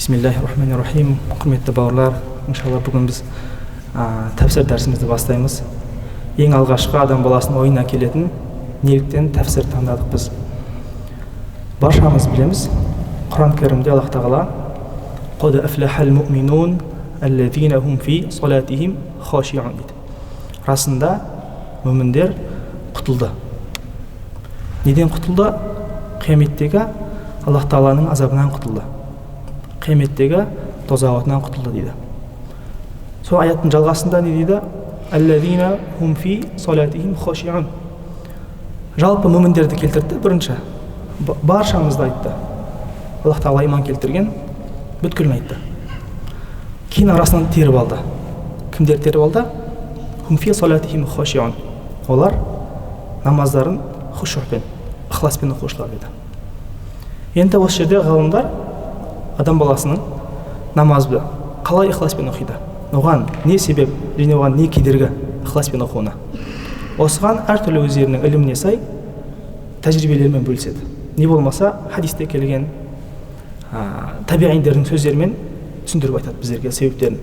Бисмиллахир-рахманир-рахим. Құрметті бауырлар, иншалла бүгін біз тәфсір дәрісімізді бастаймыз. Ең алғашқы адам баласының ойына келетін неліктен тәфсір таңдадық біз? Баршамыз білеміз, Құран кәрімде Аллах тағала «Қад афлахал муъминун аллазина хум фи салатихим хашиун» дейді. Расында мүміндер құтылды. Неден құтылды? Қияметтегі Аллах тағаланың азабынан құтылды. Қияметтегі тозақ отынан құтылды дейді. Сол аяттың жалғасында не дейді? Аллазина хум фи салатихим хашиун. Жалпы мүміндерді келтірді бірінші. Баршамызды айтты. Аллах тағала иман келтірген бүткілін айтты. Кейін арасынан теріп алды. Кімдер теріп алды? Хум фи салатихим хашиун. Олар намаздарын хушуъпен, ықыласпен оқушылар деді. Енді осы жерде ғалымдар адам баласының намазды қалай ықыласпен оқиды? Оған не себеп және оған не кедергі ықыласпен оқуына? Осыған әртүрлі өздерінің іліміне сай тәжірибелермен бөліседі. Не болмаса хадисте келген табиғиндердің сөздерімен түсіндіріп айтады біздерге себептерін.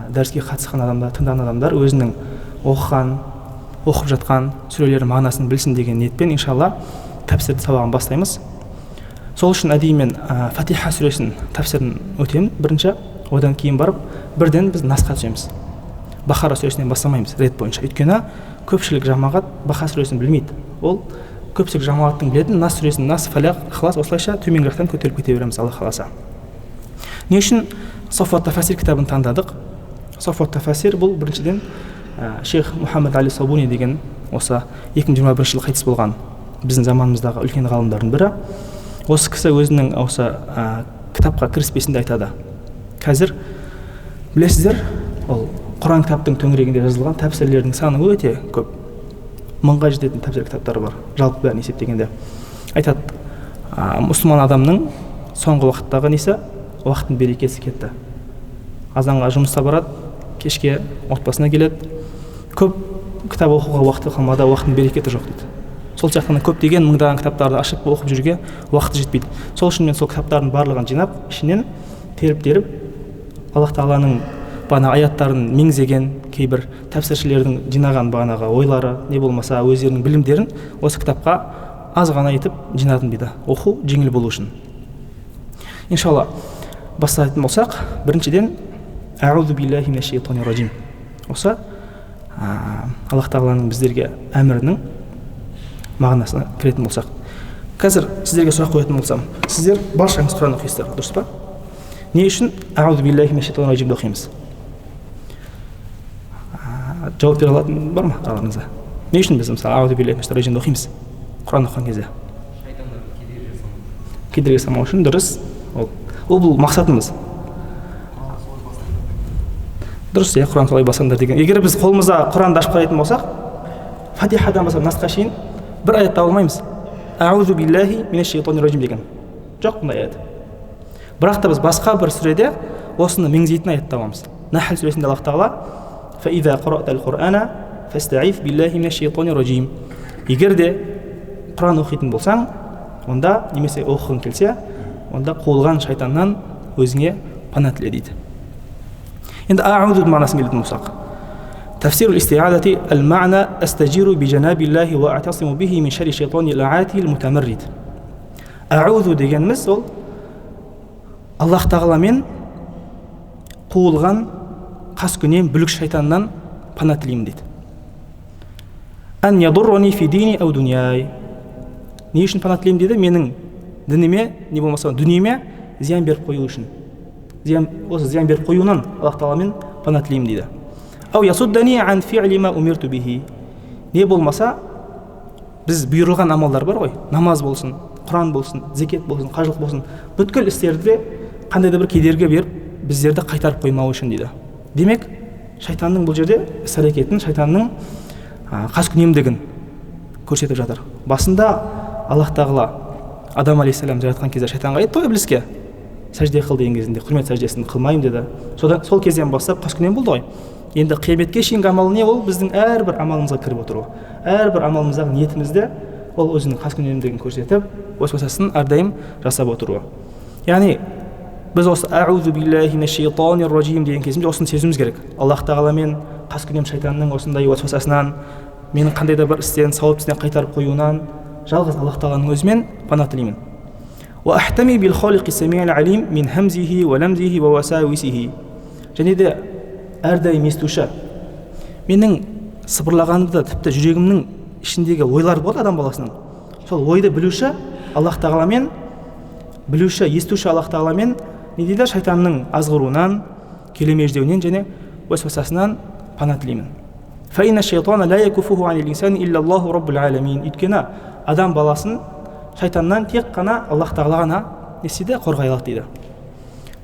Дәріске қатысқан адамдар, тыңдаған адамдар өзінің оқып жатқан сүрелер мағынасын білсін деген ниетпен иншалла тәфсір сабағын бастаймыз. Сол үшін әдейімен Фатиха сүресін тәфсірін өтемін бірінші, одан кейін барып бірден біз насқа түсеміз. Бақара сүресінен бастамаймыз рет бойынша. Өйткені көпшілік жамағат Бақара сүресін білмейді. Ол көпшілік жамағаттың білетін Нас сүресін, Нас, Фалақ, Ихлас осылайша төменгі жақтан көтеріп кете береміз Алла қаласа. Не үшін Софуат тафасир кітабын таңдадық? Софуат тафасир бұл біріншіден Шейх Мұхаммед Али Сабуни деген осы 2021 жылы қайтыс болған біздің заманымыздағы үлкен ғалымдардың бірі. Осы кісі өзінің осы кітапқа кіріспесінде айтады. Қазір білесіздер, ол Құран кітаптың төңірегінде жазылған тәпсірлердің саны өте көп. 1000-ға жететін тәпсір кітаптары бар, жалпы бәрін есептегенде. Айтады, мұсылман адамның соңғы уақыттағы несі? Уақыттың берекесі кетті. Азанға жұмысқа барады, кешке отбасына келеді. Көп кітап оқуға уақыты қалмады, уақыттың берекеті жоқ дейді. Сол сияқтан көптеген мыңдаған кітаптарды ашып оқып жүруге уақыты жетпейді. Сол үшін мен сол кітаптардың барлығын жинап, ішінен теріп Аллах тағаланың бағана аяттарын меңзеген кейбір тәпсіршілердің жинаған бағанағы ойлары, не болмаса өздерінің білімдерін осы кітапқа аз ғана етіп жинадым дейді. Оқу жеңіл болу үшін. Иншалла, бастайтын болсақ, біріншіден Аузу биллахи минаш шайтанир ражим. Осы Аллах тағаланың біздерге әмірінің мағынасына кіретін болсақ. Қазір сіздерге сұрақ қоятын болсам, сіздер баршаңыз Құран оқисыздар, дұрыс па? Не үшін Аузу биллахи минаш шайтанир ражимді оқимыз? Жауап бере алатын бар ма араңызда? Не үшін біз мысалы Аузу биллахи минаш шайтанир ражимді оқимыз? Құран оқыған кезде. Кедергі жасамау үшін дұрыс. Ол бұл мақсатымыз. Дұрыс, Құран солай басыңдар деген. Егер біз қолымызда Құранды ашып қарайтын болсақ, Фатихадан бастап Насқа шейін бір аят таба алмаймыз. Аузу биллахи минаш шайтанир ражим деген. Жоқ бұндай аят. Бірақ та біз басқа бір сүреде осыны меңзейтін аят табамыз. Нахл сүресінде Аллах тағала فَإِذَا قَرَأْتَ الْقُرْآنَ فَاسْتَعِذْ بِاللَّهِ مِنَ الشَّيْطَانِ الرَّجِيمِ. Егер де Құран оқитын болсаң, онда немесе оқығың келсе, онда қуылған шайтаннан өзіңе пана тіле дейді. Енді аузу мағынасын келетін болсақ, تفسير الاستعاذة المعنى أستجير بجناب الله وأعتصم به من شر الشيطان العاتي المتمرد. أعوذ дегеніміз ол Аллах тағаламен қуылған қаскүнем бүлік шайтаннан пана тілеймін дейді. أن يضرني في ديني أو دنياي. Не үшін пана тілеймін дейді? Менің дініме, не болмаса дүниеме зиян беріп қою үшін. Осы зиян беріп қоюынан Аллах тағаламен пана тілеймін дейді. Ау ясуддани ан фи'ли ма умирту бихи. Не болмаса біз бұйырылған амалдар бар ғой, намаз болсын, Құран болсын, зекет болсын, қажылық болсын, бүткіл істерде қандай да бір кедергі беріп біздерді қайтарып қоймау үшін дейді. Демек, шайтанның бұл жерде іс-әрекетін, шайтанның қаскүнемдігін көрсетіп жатыр. Басында Аллах тағала Адам алейхиссалам жаратқан кезде шайтанға айтты ғой іблиске, сәжде қыл деген кезінде, құрмет сәждесін қылмаймын деді. Сол кезден бастап қаскүнем болды ғой. Енді қияметке шейінгі амал не? Ол біздің әрбір амалымызға кіріп отыру. Әрбір амалымыздағы ниетімізде ол өзінің қаскүнемдігін көрсетіп, өз-өсасын әрдайым жасап отыруы. Яғни біз осы аузу биллахи минаш шайтанир ражим деген кезімде осыны сезуіміз керек. Аллах тағаламен қаскүнем шайтанның осындай уасвасасынан, менің қандай да бір істен, сауап істен қайтарып қоюынан жалғыз Аллах тағаланың өзімен пана тілеймін. Ва ахтами бил халиқи самиъил алим мин хамзихи ва ламзихи ва васависихи. Және де әрдайым естуші. Менің сыбырлағанымда тіпті жүрегімнің ішіндегі ойлар болады адам баласының. Сол ойды білуші Аллах тағаламен, білуші, естуші Аллах тағаламен не дейді? Шайтанның азғыруынан, келемеждеуінен және уасвасасынан пана тілеймін. Фа инна шайтана ла якуфуху анил инсани илля Аллаху раббул аламин. Өйткені адам баласын шайтаннан тек қана Аллах тағала ғана не істейді? Қорғай алады дейді.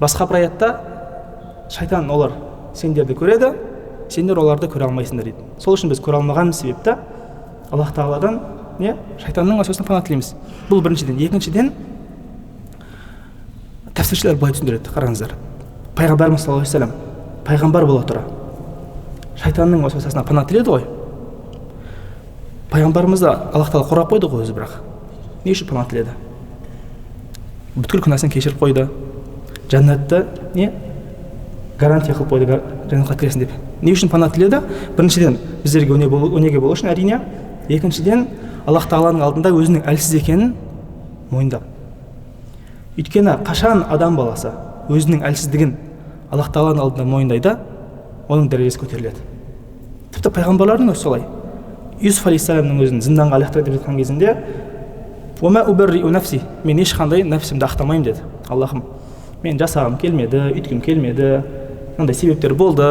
Басқа бір аятта шайтан олар сендерді көреді, сендер оларды көре алмайсыңдар дейді. Сол үшін біз көре алмаған себепті Аллах тағаладан не? Шайтанның уасвасасынан пана тілейміз. Бұл біріншіден. Екіншіден тәфсіршілер былай түсіндіреді. Қараңыздар. Пайғамбарымыз саллаллаху алейхи вассалам пайғамбар бола тұра шайтанның уасвасасынан пана тіледі ғой. Пайғамбарымызды Аллах тағала қорғап қойды ғой өзі, бірақ не үшін пана тіледі? Бүткіл күнәсін кешіріп қойды. Жәннатты не? Гарантия қылып қойды, жәннатқа кіресің деп. Не үшін пана тіледі? Біріншіден біздерге өнеге болу үшін әрине. Екіншіден Аллах тағаланың алдында өзінің әлсіз екенін мойындап. Өйткені қашан адам баласы өзінің әлсіздігін Аллах тағаланың алдында мойындайды, оның дәрежесі көтеріледі. Тіпті пайғамбарлардың өзі солай. Юсуф алейхиссаламның өзін зынданға лақтырып жатқан кезінде «Уама убарриу нафси», мен ешқандай нәпсімді ақтамаймын деді. Аллахым, мен жасағым келмеді, үйткім келмеді, мынандай себептер болды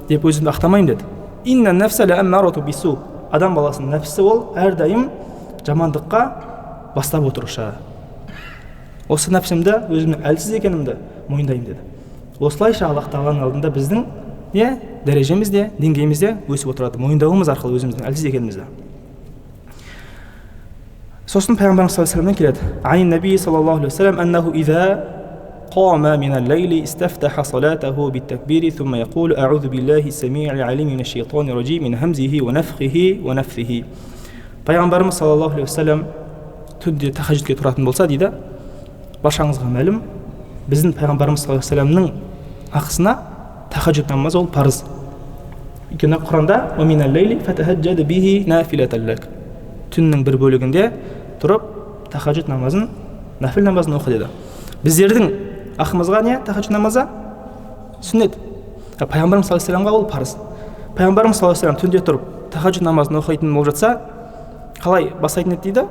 деп өзімді ақтамаймын деді. «Инна нафса ла аммарату бису». Адам баласының нәпсі ол әрдайым жамандыққа бастап отырушы. Осы нәпсімді, өзімнің әлсіз екенімді мойындаймын деді. Осылайша Аллах тағаланың алдында біздің дәрежеміз де, деңгейіміз де өсіп отырады. Мойындауымыз арқылы өзіміздің әлсіз екенімізді. Сосын пайғамбарымыз саллаллаху алейхи келеді. Ан наби саллаллаху алейхи вассалам аннаху иза қама минал лейли истафтаха салатаху бит-такбири thumma yaqulu а'удhu billahi сами'ил алим минаш шайтанир раджим мин хамзихи ва нафхихи ва нафсихи. Пайғамбарымыз саллаллаху алейхи вассалам түнде тахаджудке тұратын болса дейді, баршаңызға мәлім, біздің пайғамбарымыз саллаллаху алейхи вассаламның ақысына тахаджуд намазы ол парыз. Өйткені Құранда «Ва минал лейли фатахаджад бихи нафилатан лак». Түннің бір бөлігінде тұрып тахаджуд намазын, нафил намазын оқы деді. Біздердің ақымызға не тахаджуд намазы? Сүннет. Пайғамбарымыз саллаллаху алейхи вассаламға ол парыз. Пайғамбарымыз саллаллаху алейхи вассалам түнде тұрып тахаджуд намазын оқитын болып жатса, қалай бастайтын еді дейді?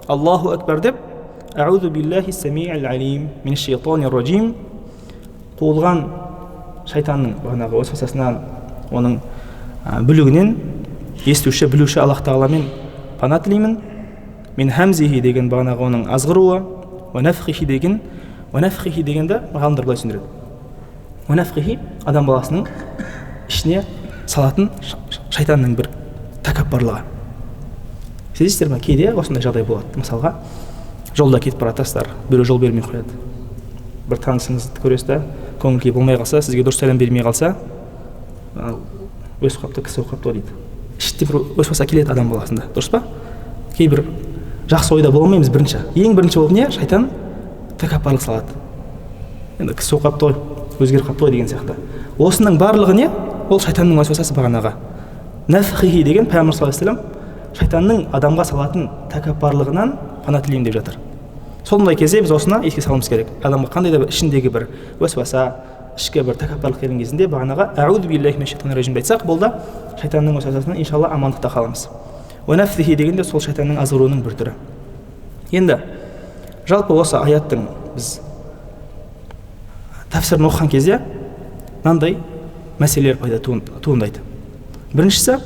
Аллаху акбар деп, аузу биллахи сами'ил алим минаш шайтанир раджим, қуылған шайтанның бағанағы уасвасасынан, оның бүлігінен естуші, білуші Аллах тағаламен пана тілеймін. Мин хамзихи деген бағанағы оның азғыруы, ва нафхихи дегенді ғалымдар былай түсіндіреді. Ва нафхихи адам баласының ішіне салатын шайтанның бір тәкаппарлығы. Сезесіздер ме? Кейде осындай жағдай болады. Мысалға, жолда кетіп баратасыздар, біреу жол бермей қояды. Бір танысыңызды көресіз, көңіл-күй болмай қалса, сізге дұрыс сәлем бермей қалса, өсіп қапты, кісі оқапты дейді. Іште бір өсіп келеді адам баласында, дұрыс па? Кейбір жақсы ойда бола алмаймыз бірінші. Ең бірінші болып не? Шайтан тәкаппарлық салады. Енді кісі оқапты ғой, өзгеріп қапты ғой деген сияқты. Осының барлығы не? Ол шайтанның уасвасасы бағанағы. Нафхихи деген пайғамбар саллаллаху алейхи вассалам шайтанның адамға салатын тәкаппарлығынан пана тілеймін деп жатыр. Сондай кезде біз осыны еске салуымыз керек. Адамға қандай да бір ішіндегі бір уасваса, ішкі бір тәкаппарлық келген кезінде бағанағы аузу биллахи минаш шайтанир раджим айтсақ, болды шайтанның уасвасасынан иншалла амандықта қаламыз. Ва нафсихи дегенде сол шайтанның азғыруының бір түрі. Енді жалпы осы аяттың біз тәфсірін оқыған кезде мынандай мәселелер пайда туындайды. Біріншісі,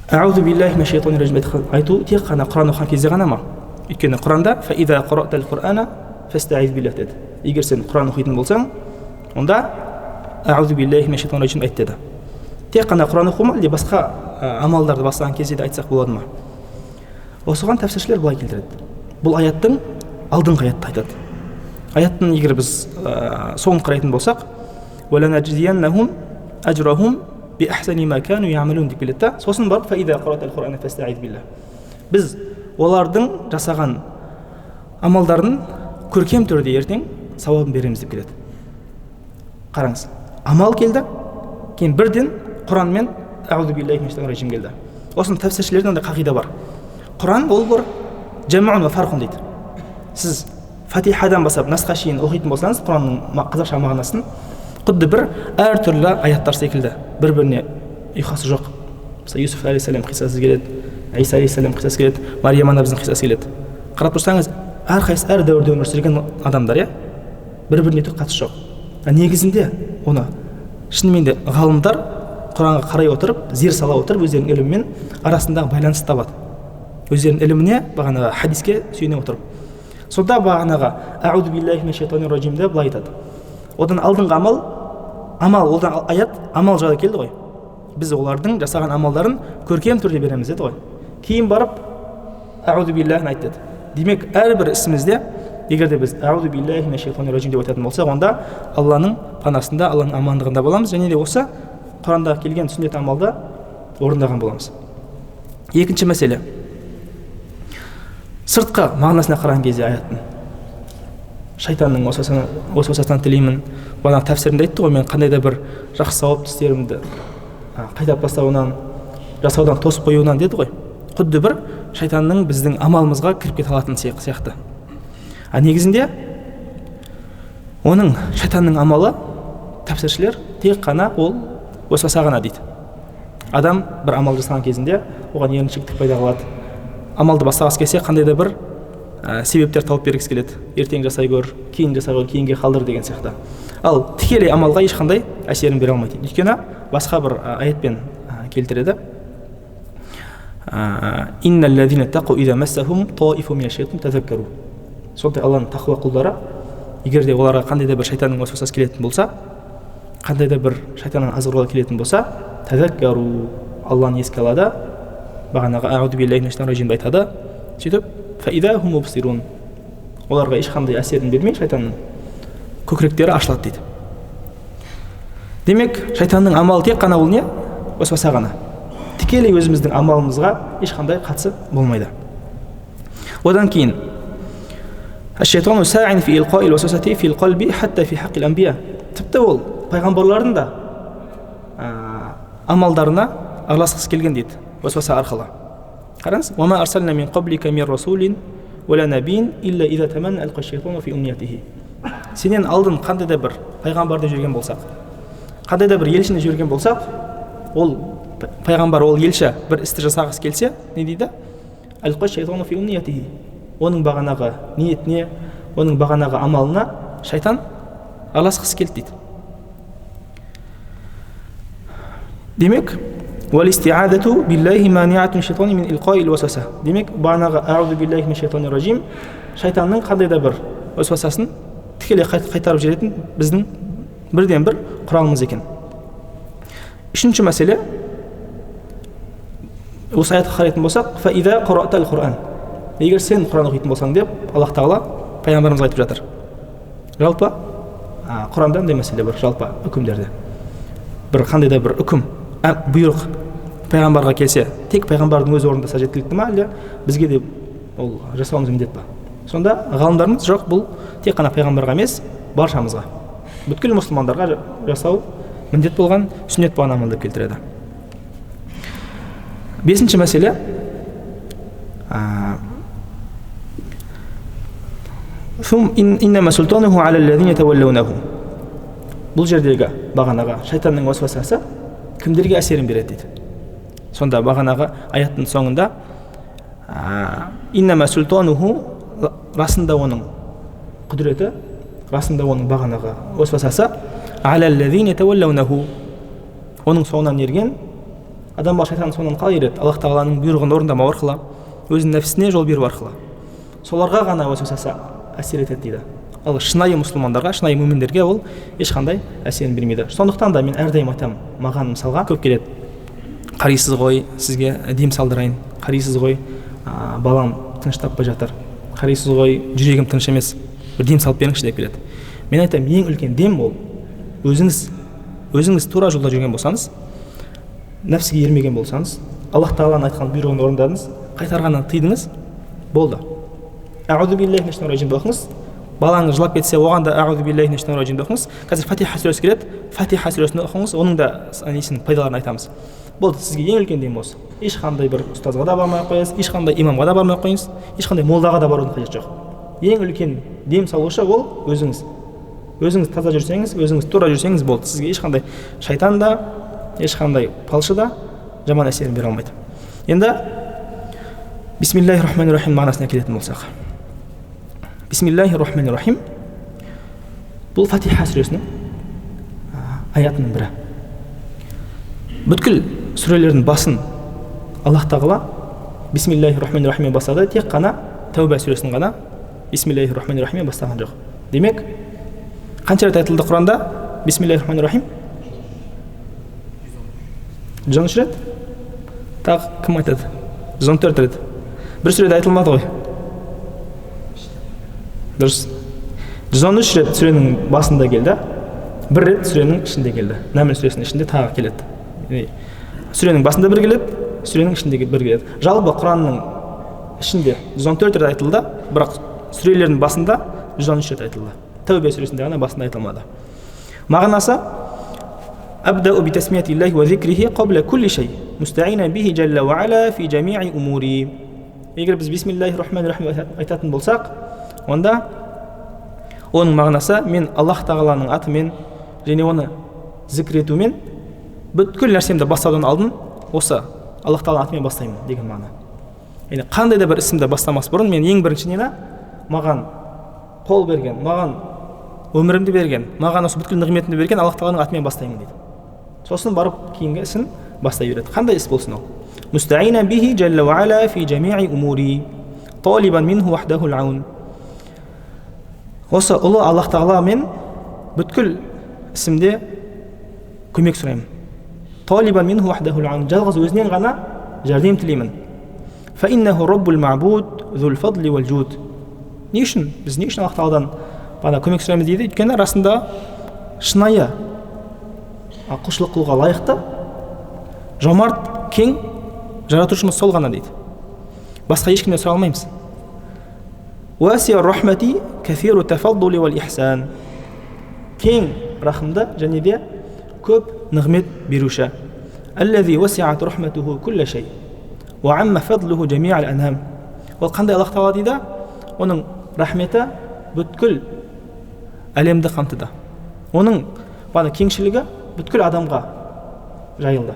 аузу биллахи минаш шайтанир раджим айту тек қана Құран оқыған кезде ғана ма? Өйткені Құранда фаиза қаратал Құрана фастаиз биллах деді. Егер сен Құран оқитын болсаң, онда аузу биллахи минаш шайтанир раджим айт деді. Тек қана Құран оқу ма, әлде басқа амалдарды бастаған кезде де айтсақ болады ма? Осыған тәфсіршілер былай келтіреді. Бұл аяттың алдыңғы аятты айтады. Аяттың егер біз соңын қарайтын болсақ, وَلَنَجْزِيَنَّهُمْ أَجْرَهُمْ بِأَحْسَنِ مَا كَانُوا يَعْمَلُونَ деп келеді. Сосын барып فَإِذَا قَرَأْتَ الْقُرْآنَ فَاسْتَعِذْ بِاللَّهِ. Біз олардың жасаған амалдарын көркем түрде ертең сауабын береміз деп келеді. Қараңыз, амал келді, кейін бірден Құран мен аузу биллахи минаш шайтанир раджим келді. Осының тәфсиршілердің андай қағида бар. Құран ол бір жамъун ва фарқун дейді. Сіз Фатихадан бастап Насқа шейін оқитын болсаңыз, Құранның қазақша мағынасын құдды бір әртүрлі аяттар секілді, бір-біріне ұйқасы жоқ. Мысалы, Юсуф алейхиссалам қиссасы келеді, Иса алейхиссалам қиссасы келеді, Мариям анамыздың қиссасы келеді. Қарап тұрсаңыз, әрқайсысы әр дәуірде өмір сүрген адамдар, бір-біріне түк қатысы жоқ. Негізінде оны шынымен де ғалымдар Құранға қарай отырып, зер сала отырып, өздерінің ілімімен арасындағы байланысты табады. Өздерінің іліміне, бағанағы хадиске сүйене отырып. Сонда бағанағы аузу биллахи минаш шайтанир раджимде былай айтады. Одан алдыңғы амал, одан аят амал жайлы келді ғой. Біз олардың жасаған амалдарын көркем түрде береміз деді ғой. Кейін барып аузу биллахи айтады. Демек, әрбір ісімізде, егер де біз аузу биллахи минаш шайтанир раджим деп айтатын болсақ, онда Алланың панасында, Алланың амандығында боламыз, және де осы Құранда келген сүннет амалды орындаған боламыз. Екінші мәселе. Сыртқы мағынасына қараған кезде аяттың. Шайтанның уасвасасынан тілеймін. Бағана тәфсірінде айтты ғой, мен қандай да бір жақсы сауапты істерімді қайтарып тастауынан, жасаудан тосып қоюынан деді ғой. Құдды бір шайтанның біздің амалымызға кіріп кете алатын сияқты. Негізінде оның шайтанның амалы, тәфсіршілер, тек қана ол уасваса ғана дейді. Адам бір амал жасаған кезінде оған еріншектік пайда қылады. Амалды бастағысы келсе, қандай да бір себептер тауып бергісі келеді. Ертең жасай көр, кейін жасай көр, кейінге қалдыр деген сияқты. Ал тікелей амалға ешқандай әсерін бере алмайды. Өйткені басқа бір аятпен келтіреді. Инналлазина тақу иза массахум таифу минаш шайтан тазаккару. Сондай Алланың тақуа құлдары, егер де оларға қандай да бір шайтанның уасвасасы келетін болса, қандай да бір шайтаннан азғыруға келетін болса, тазаккару, Алланы еске алады, бағанағы аузу биллахи минаш шайтанир раджимді айтады, сөйтіп фаиза хум мубсирун, оларға ешқандай әсерін бермей шайтанның көкіректері ашылады дейді. Демек, шайтанның амалы тек қана ол не? Уасваса ғана. Тікелей өзіміздің амалымызға ешқандай қатысы болмайды. Одан кейін Аш-шайтану са'ин фи илқаил уасвасати фил қалби хатта фи хаққил анбия. Тіпті ол пайғамбарлардың да амалдарына араласқысы келген дейді, уасваса арқылы. Қараңыз, وَمَا أَرْسَلْنَا مِنْ قَبْلِكَ مِنْ رَسُولٍ وَلَا نَبِيٍّ إِلَّا إِذَا تَمَنَّى أَلْقَى الشَّيْطَانُ فِي أُمْنِيَّتِهِ. Сенен алдын қандай да бір пайғамбарды жіберген болсақ, қандай да бір елшіні жіберген болсақ, ол пайғамбар, ол елші бір істі жасағысы келсе, не дейді? أَلْقَى الشَّيْطَانُ فِي أُمْنِيَّتِهِ. Оның бағанағы ниетіне, оның бағанағы амалына шайтан араласқысы келді дейді. Демек, وَالِاسْتِعَاذَةُ بِاللَّهِ مَانِعَةٌ الشَّيْطَانِ مِنْ إِلْقَاءِ الْوَسْوَسَةِ. Демек, бағанағы аузу биллахи минаш шайтанир раджим шайтанның қандай да бір уасвасасын тікелей қайтарып жіберетін біздің бірден бір құралымыз екен. Үшінші мәселе, осы аятқа қарайтын болсақ, فَإِذَا قَرَأْتَ الْقُرْآنَ. Егер сен Құран оқитын болсаң деп Аллах Тағала пайғамбарымызға айтып жатыр. Жалпы Құранда андай мәселе бар, жалпы үкімдерде. Бір қандай да бір үкім, бұйрық пайғамбарға келсе, тек пайғамбардың өз орындаса жеткілікті ме, әлде бізге де ол жасауымыз міндет па? Сонда ғалымдарымыз жоқ, бұл тек қана пайғамбарға емес, баршамызға, бүткіл мұсылмандарға жасау міндет болған сүннет болған амал деп келтіреді. Бесінші мәселе, иннама султануху аля аллазина таваллаунаху. Бұл жердегі бағанағы шайтанның уасвасасы кімдерге әсерін береді дейді. Сонда бағанағы аяттың соңында иннама султануху, расында оның құдіреті, расында оның бағанағы уасвасасы аля аллазина таваллаунаху, оның соңынан ерген адамға шайтанның соңынан қалай ереді? Аллах Тағаланың бұйрығын орындамау арқылы, өзінің нәпсісіне жол беру арқылы. Соларға ғана уасваса әсер етеді дейді. Ал шынайы мұсылмандарға, шынайы мүміндерге ол ешқандай әсерін бермейді. Сондықтан да мен әрдайым айтамын, маған мысалға көп келеді. Қарисыз ғой, сізге дем салдырайын. Қарисыз ғой, балам тыныш таппай жатыр. Қарисыз ғой, жүрегім тыныш емес. Бір дем салып беріңізші деп келеді. Мен айтамын, ең үлкен дем ол өзіңіз тура жолда жүрген болсаңыз, нәпсіге ермеген болсаңыз, Аллах Тағаланың айтқан бұйрығын орындадыңыз, қайтарғаннан тыйдыңыз, болды. Аузу биллахи минаш шайтанир раджим оқыңыз, балаңыз жылап кетсе, оған да аузу биллахи минаш шайтанир раджим деп оқыңыз. Қазір Фатиха сүресі келеді, Фатиха сүресін оқыңыз, оның да несін пайдаларын айтамыз. Болды, сізге ең үлкен дем осы. Ешқандай бір ұстазға да бармай ақ қойыңыз, ешқандай имамға да бармай ақ қойыңыз, ешқандай молдаға да барудың қажеті жоқ. Ең үлкен дем салушы ол өзіңіз. Өзіңіз таза жүрсеңіз, өзіңіз тура жүрсеңіз болды. Сізге ешқандай шайтан да, ешқандай палшы да жаман әсерін бере алмайды. Енді бисмиллахир-рахманир-рахим мағынасына келетін болсақ. Бисмиллахир-рахманир-рахим бұл Фатиха сүресінің аятының бірі. Бүткіл сүрелердің басын Аллах тағала бисмиллахир-рахманир-рахим бастады, тек қана Тәуба сүресін ғана бисмиллахир-рахманир-рахим бастаған жоқ. Демек, қанша рет айтылды Құранда бисмиллахир-рахманир-рахим? 113 рет? Тағы кім айтады? 114 рет. Бір сүреде айтылмады ғой. Дұрыс. 113 рет сүренің басында келді, бір рет сүренің ішінде келді. Нәмл сүресінің ішінде тағы келеді. Сүренің басында бір келеді, сүренің ішінде бір келеді. Жалпы Құранның ішінде 114 рет айтылды, бірақ сүрелердің басында 113 рет айтылды. Тәубе сүресінде ғана басында айтылмады. Мағынасы أبدأ بتسمية الله وذكره قبل كل شيء مستعينا به جل وعلا في جميع أموري. Егер біз бисмиллахир-рахманир-рахим айтатын болсақ, онда оның мағынасы мен Аллах тағаланың атымен және оны зікір етумен бүткіл нәрсемді бастаудан алдын осы Аллах тағаланың атымен бастаймын деген мағына. Яғни қандай да бір ісімді бастамас бұрын мен ең біріншіден маған қол берген, маған өмірімді берген, маған осы бүткіл нығметімді берген Аллах тағаланың атымен бастаймын дейді. Сосын барып кейінгі ісін бастай береді. Қандай іс болсын ол? Мустаина бихи джалла ва аля фи джами'i умури талибан минху вахдаху ал-аун. Осы ұлы Аллах тағаламен бүткіл ісімде көмек сұраймын. Талибан минху вахдаху ал-аун. Жалғыз өзінен ғана жәрдем тілеймін. Фа иннаху раббул ма'буд зул фадли вал жуд. Не үшін? Біз не үшін Аллах тағаладан бана көмек сұраймыз дейді? Өйткені расында шынайы құлшылық қылуға лайықты, жомарт, кең жаратушымыз сол ғана дейді. Басқа ешкімнен сұра алмаймыз. Уаси'ур рахмати кафиру тафаддули вал ихсан. Кең рахымды және де көп нығмет беруші. Аллази васи'ат рахматуху кулла шей ва амма фадлуху жами'ал анам. Ол қандай Аллах тағала дейді? Оның рахметі бүткіл әлемді қамтыды. Оның бана кеңшілігі бүткіл адамға жайылды.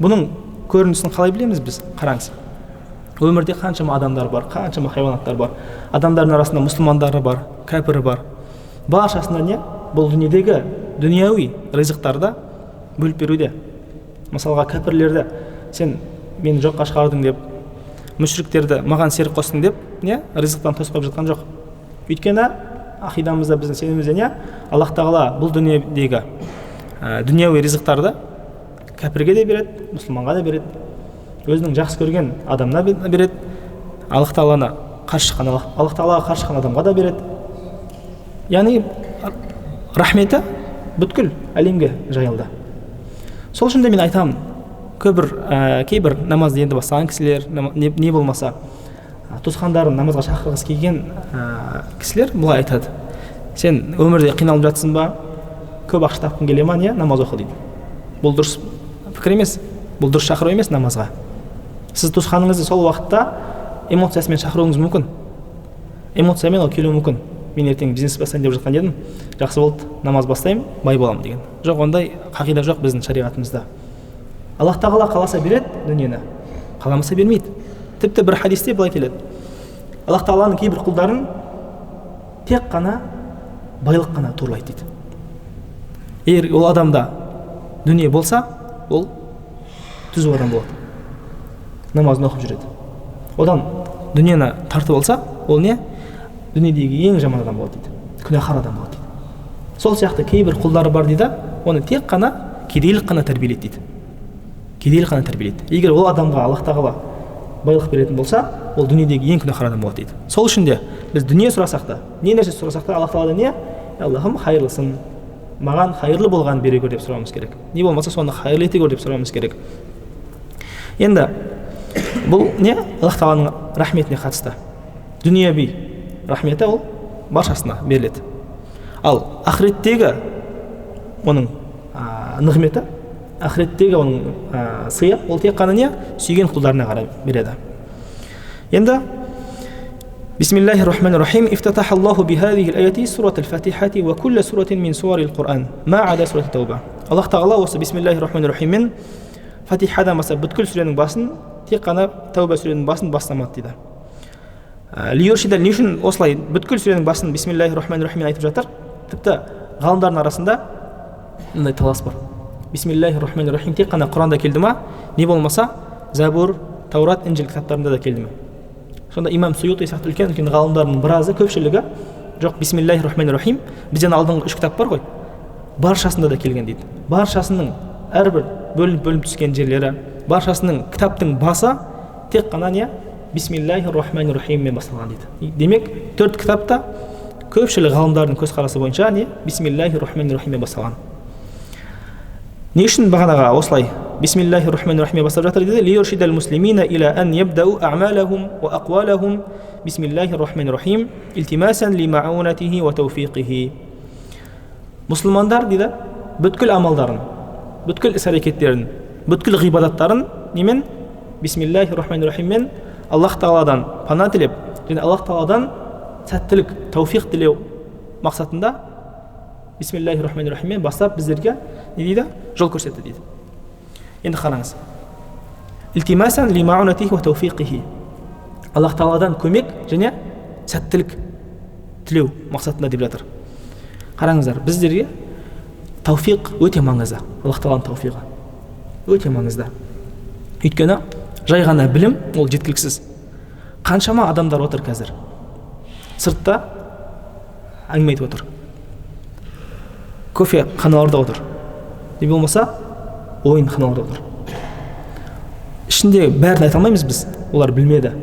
Бұның көрінісін қалай білеміз біз? Қараңыз. Өмірде қаншама адамдар бар, қаншама хайуанаттар бар. Адамдардың арасында мұсылмандары бар, кәпірі бар. Баршасында не? Бұл дүниедегі дүнияуи ризықтарды бөліп беруде. Мысалға кәпірлерді сен мені жоққа шығардың деп, мүшриктерді маған серік қостың деп, не? Ризықтан тосып жатқан жоқ. Өйткені ақидамызда біздің сенімімізде не? Аллах тағала бұл дүниедегі дүнияуи ризықтарды кәпірге де береді, мұсылманға да береді. Өзінің жақсы көрген адамына береді. Аллах тағаланы қарсы шыққан, Аллах тағалаға қарсы шыққан адамға да береді. Яғни рахметі бүткіл әлемге жайылды. Сол үшін де мен айтамын, кейбір намазды енді бастаған кісілер, не болмаса туысқандарын намазға шақырғысы келген кісілер бұлай айтады. Сен өмірде қиналып жатсың ба? Көп ақша тапқың келе ма, не? Намаз оқы дейді. Бұл дұрыс пікір емес, бұл дұрыс шақыру емес намазға. Сіз туысқаныңызды сол уақытта эмоциясымен шақыруыңыз мүмкін. Эмоциямен ол келуі мүмкін. Мен ертең бизнес бастайын деп жатқан едім, жақсы болды, намаз бастаймын, бай боламын деген. Жоқ, ондай қағида жоқ біздің шариғатымызда. Аллах тағала қаласа береді дүниені, қаламаса бермейді. Тіпті бір хадисте былай келеді. Аллах тағаланың кейбір құлдарын тек қана байлық қана турлайды дейді. Егер ол адамда дүние болса, ол түзу адам болады. Намазын оқып жүреді. Одан дүниені тартып алса, ол не? Дүниедегі ең жаман адам болады дейді. Күнәһар адам болады дейді. Сол сияқты кейбір құлдары бар дейді, оны тек қана кедейлік қана тәрбиелейді дейді. Кедейлік қана тәрбиелейді. Егер ол адамға Аллах тағала байлық беретін болса, ол дүниедегі ең күнәһар адам болады дейді. Сол үшін де біз дүние сұрасақ та, не нәрсе сұрасақ та Аллах тағаладан не? Аллахым хайырлысын, маған хайырлы болғанын бере көр деп сұрауымыз керек. Не болмаса соны хайырлы ете көр деп сұрауымыз керек. Енді бұл не? Аллах тағаланың рахметіне қатысты. Дүниеви рахметі ол баршасына беріледі. Ал ақыреттегі оның нығметі, ақыреттегі оның сыйы, ол тек қана не? Сүйген құлдарына қарай береді. Енді Бисмиллахир-рахманир-рахим. Ифтатахаллаху бихадихи ал-аяти сурат-аль-фатихати ва кулла суратин мин суарил-Qur'ан, ма ада сурат ат-Тауба. Аллах Тағала осы Бисмиллахир-рахманир-рахиммен Фатихадан бастап бүткіл сүренің басын, тек қана Тауба сүренің басын бастамады дейді. Лиюршидал не үшін осылай бүткіл сүренің басын Бисмиллахир-рахманир-рахиммен айтып жатыр? Тіпті ғалымдардың арасында мындай талас бар. Бисмиллахир-рахманир-рахим тек қана Құранда келді ма, не болмаса Забур, Таурат, Инжил кітаптарында да келді ме? Сонда имам Суйути сияқты үлкен ғалымдардың біразы, көпшілігі жоқ, Бисмиллахир-рахманир-рахим бізден алдыңғы 3 кітап бар ғой, баршасында да келген дейді. Баршасының әрбір бөлініп түскен жерлері, баршасының кітаптың басы тек қана не? Бисмиллахир-рахманир-рахиммен басталған дейді. Демек 4 кітапта көпшілік ғалымдардың көзқарасы бойынша не? Бисмиллахир-рахманир-рахиммен басталған. Не үшін бағанаға осылай Бисмиллахир-рахманир-рахиммен бастап жатыр деді? Лиюршидал муслимина иля ан ябдау а'малахум ва aqwalahum Бисмиллахир-рахманир-рахим илтимасан ли ма'унатихи ва тауфиқихи. Мұсылмандар дейді, бүткіл амалдарын, бүткіл іс-әрекеттерін, бүткіл ғибадаттарын немен? Бисмиллахир-рахманир-рахиммен Аллах Тағаладан пана тілеп, және Аллах Тағаладан сәттілік, тауфиқ тілеу мақсатында Бисмиллахир-рахманир-рахиммен бастап біздерге не дейді? Жол көрсетті дейді. Енді қараңыз. Илтимасан ли ма'унатихи ва тауфиқихи. Аллах Тағаладан көмек және сәттілік тілеу мақсатында деп жатыр. Қараңыздар, біздерге тауфиқ өте маңызды. Аллах Тағаланың тауфиқы өте маңызды. Өйткені жай ғана білім ол жеткіліксіз. Қаншама адамдар отыр қазір. Сыртта әңгіме айтып отыр. Кофе қаналарда отыр. Не болмаса ойын қаналарда отыр. Ішінде бәрін айта алмаймыз біз. Олар білмеді.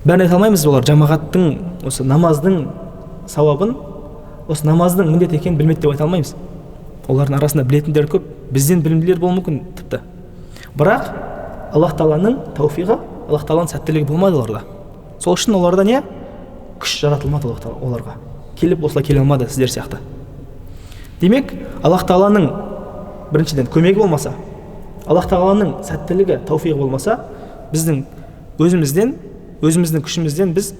Бәрін айта алмаймыз, олар жамағаттың, осы намаздың сауабын, осы намаздың міндет екенін білмеді деп айта алмаймыз. Олардың арасында білетіндер көп, бізден білімділер болуы мүмкін тіпті. Бірақ Аллах Тағаланың тауфиғы, Аллах Тағаланың сәттілігі болмады оларда. Сол үшін оларда не? Күш жаратылмады оларға. Келіп осылай келе алмады сіздер сияқты. Демек, Аллах Тағаланың біріншіден көмегі болмаса, Аллах Тағаланың сәттілігі, тауфиғы болмаса, біздің өзіміздің күшімізден біз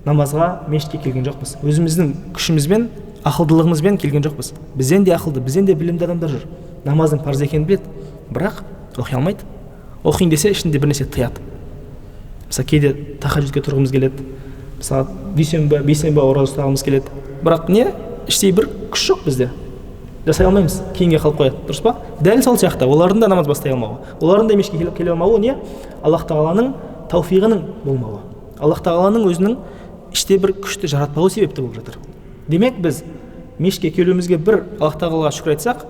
намазға, мешітке келген жоқпыз. Өзіміздің күшімізбен, ақылдылығымызбен келген жоқпыз. Бізден де ақылды, бізден де білімді адамдар жүр. Намаздың парыз екенін біледі, бірақ оқи алмайды. Оқиын десе ішінде бір нәрсе тыяды. Мысалы, кейде тахаджудқа тұрғымыз келеді. Мысалы, бейсенбі ораза ұстағымыз келеді. Бірақ не? Іштей бір күш жоқ бізде. Жасай алмаймыз, кейінге қалып қояды, дұрыс па? Дәл сол сияқты, олардың да намаз бастай алмауы, олардың да мешітке келе алмауы не? Аллах Тағаланың тауфиғының болмауы. Аллах Тағаланың өзінің іште бір күшті жаратпауы себепті болып жатыр. Демек біз мешітке келуімізге бір Аллах Тағалаға шүкір айтсақ,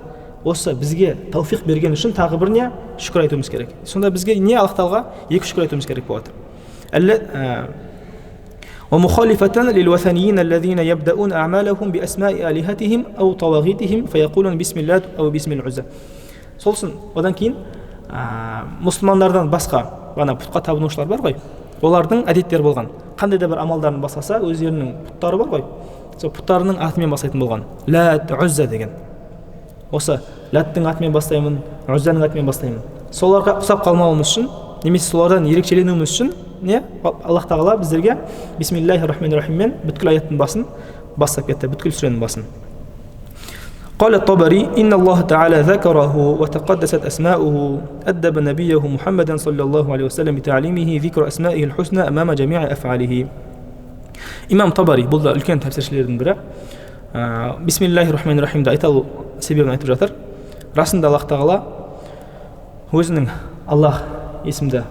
осы бізге тауфиқ берген үшін тағы бір не? Шүкір айтуымыз керек. Сонда бізге не? Аллах Тағалаға 2 шүкір айтуымыз керек болады. ومخالفة للوثنيين الذين يبدأون أعمالهم بأسماء آلهتهم أو طواغيتهم فيقولون بسم الله أو بسم العزى. Солсын, одан кейін мұсылмандардан басқа ғана пұтқа табынушылар бар ғой. Олардың әдеттері болған. Қандай да бір амалдарын бастаса, өздерінің пұттары бар ғой. Сол пұттарының атымен бастайтын болған. Лат, Узза деген. Осы Латтың атымен бастаймын, Уззаның атымен бастаймын. Соларға ұқсап қалмауымыз үшін, немесе солардан ерекшеленуіміз үшін не? Аллах Тағала біздерге Бисмиллахир-рахманир-рахиммен бүткіл аяттың басын бастап кетті, бүткіл сүренің басын. قال الطبري إن الله تعالى ذكره وتقدست أسماؤه أدب نبيه محمدا صلى الله عليه وسلم بتعليمه ذكر أسمائه الحسنى أمام جميع أفعاله. إمام طبري бұл да үлкен тәпсіршілердің бірі. Бисмиллахир-рахманир-рахимді айталу себебін айтып жатыр. Расында Аллах Тағала өзінің Аллах есімді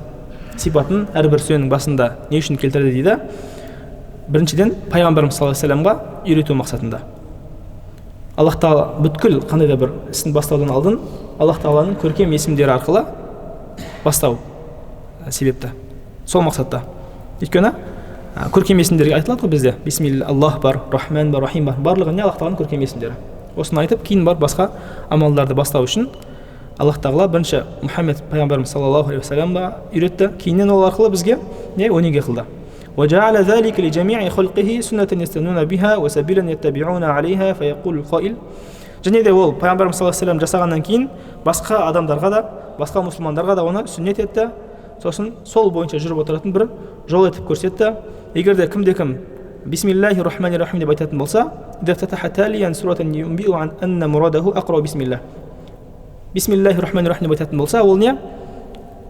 сипатын әрбір сүренің басында не үшін келтірді дейді? Біріншіден, пайғамбарымыз саллаллаху алейхи вассаламға үйрету мақсатында. Аллах Тағала бүткіл қандай да бір ісін бастаудан алдын Аллах Тағаланың көркем есімдері арқылы бастау себепті. Сол мақсатта. Өйткені көркем есімдерге айтылады ғой бізде. Бисмилла, Аллах бар, Рахман бар, Рахим бар. Барлығы не? Аллах Тағаланың көркем есімдері. Осыны айтып, кейін бар басқа амалдарды бастау үшін Аллах Тағала бірінші Мұхаммед пайғамбарымыз саллаллаху алейхи вассаламға үйретті. Кейіннен ол арқылы бізге не? Өнеге қылды. وجعل ذلك لجميع خلقه سنة يستنون بها وسبيلا يتبعون عليها فيقول القائل. Және де ол пайғамбарымыз саллаллаху алейхи ва саллям жасағаннан кейін басқа адамдарға да, басқа мұсылмандарға да оны сүннет етті. Сосын сол бойынша жүріп отыратын бір жол етіп көрсетті. Егер де кім бисмиллахи рахмани рахим деп айтатын болса, бисмиллахи рахмани рахим деп айтатын болса, ол не?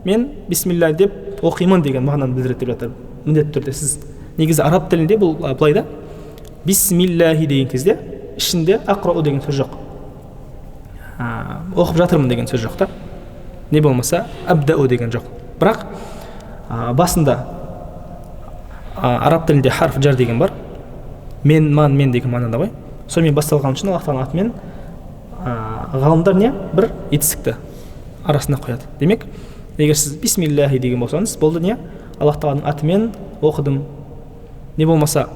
Мен бисмилля деп оқимын деген мағынаны білдіреді деп жатыр. Міндетті түрде сіз негізі араб тілінде бұл былай да, бисмиллахи деген кезде ішінде ақрау деген сөз жоқ, оқып жатырмын деген сөз жоқ та, не болмаса абдау деген жоқ. Бірақ басында араб тілінде харф жар деген бар, мен деген мағынада ғой. Сонымен басталған үшін Аллах тағаланың атымен ғалымдар не бір етістікті арасына қояды. Демек, егер сіз бисмиллахи деген болсаңыз, болды не? Аллах тағаланың атымен оқыдым. Не болмаса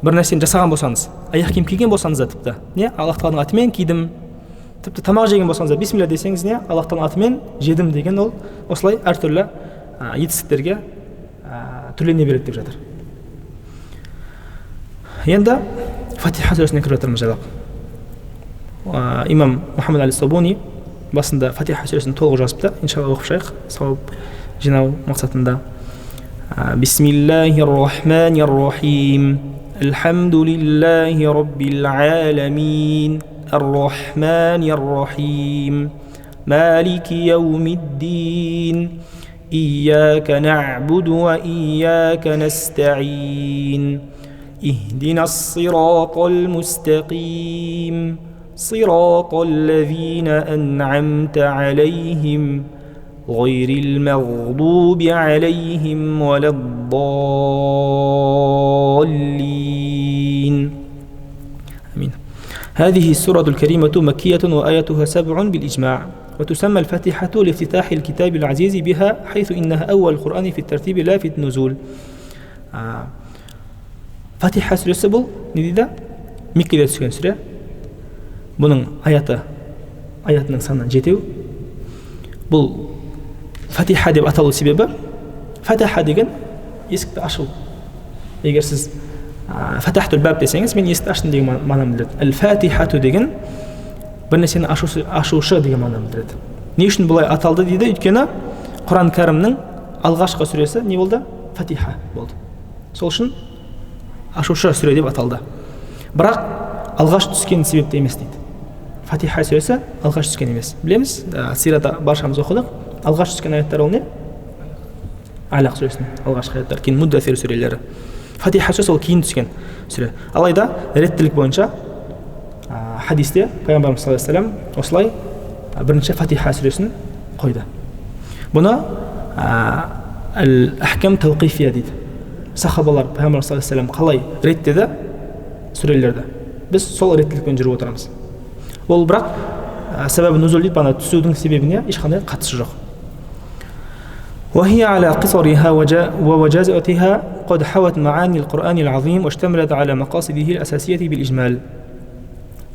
бір нәрсені жасаған болсаңыз, аяқ киім киген болсаңыз да тіпті, не? Аллах тағаланың атымен кидім. Тіпті тамақ жеген болсаңыз да бисмилля десеңіз, не? Аллах тағаланың атымен жедім деген ол осылай әртүрлі етістіктерге түрлене береді деп жатыр. Енді Фатиха сүресіне кіріп жатырмыз жалап. Имам Мухаммад али-Сабуни басында Фатиха сүресін толық жазыпты. Иншалла оқып шығайық, сауап жинау мақсатында. Бисмиллахир-рахманир-рахим. Алхамдулиллахи раббил аламин. Ар-рахманир-рахим. Малики яумиддин. إياك نعبد وإياك نستعين اهدنا الصراط المستقيم صراط الذين أنعمت عليهم غير المغضوب عليهم ولا الضالين آمين. هذه السورة الكريمة مكية وآياتها 7 بالإجماع، وتسمى الفاتحة لافتتاح الكتاب العزيز بها، حيث إنها أول القرآن في الترتيب لا في النزول. Фатиха сүресі бұл не дейді? Меккеде түскен сүре. Бұның аятының саны 7. Бұл Фатиха деп аталу себебі, Фатиха деген есікті ашу. Егер сіз Фатахтул баб десеңіз, мен есікті аштым деген мағынаны білдіреді. Әл-Фатихату деген бір нәрсені ашушы деген мағынаны білдіреді. Не үшін бұлай аталды дейді? Өйткені Құран кәрімнің алғашқы сүресі не болды? Фатиха болды. Сол үшін ашушы сүре деп аталды. Бірақ алғаш түскен себепті емес дейді. Фатиха сүресі алғаш түскен емес. Білеміз, сирада баршамыз оқыдық. Алғаш түскен аяттар ол не? Алақ сүресінің алғашқы аяттар, кейін Муддафир сүрелері. Фатиха сүресі ол кейін түскен сүре. Алайда реттілік бойынша хадисте пайғамбарымыз саллаллаху алейхи ва саллям осылай бірінші Фатиха сүресін қойды. Бұны әл-ахкам тауқифия дейді. Сахабалар пайғамбарымыз саллаллаху алейхи ва саллям қалай реттеді сүрелерді, біз сол реттілікпен жүріп отырамыз. Ол бірақ себебі нузул дейді, бана түсудің себебіне ешқандай қатысы жоқ. وهي على قصرها ووجازتها قد حوت معاني القرآن العظيم واشتملت على مقاصده الأساسية بالإجمال.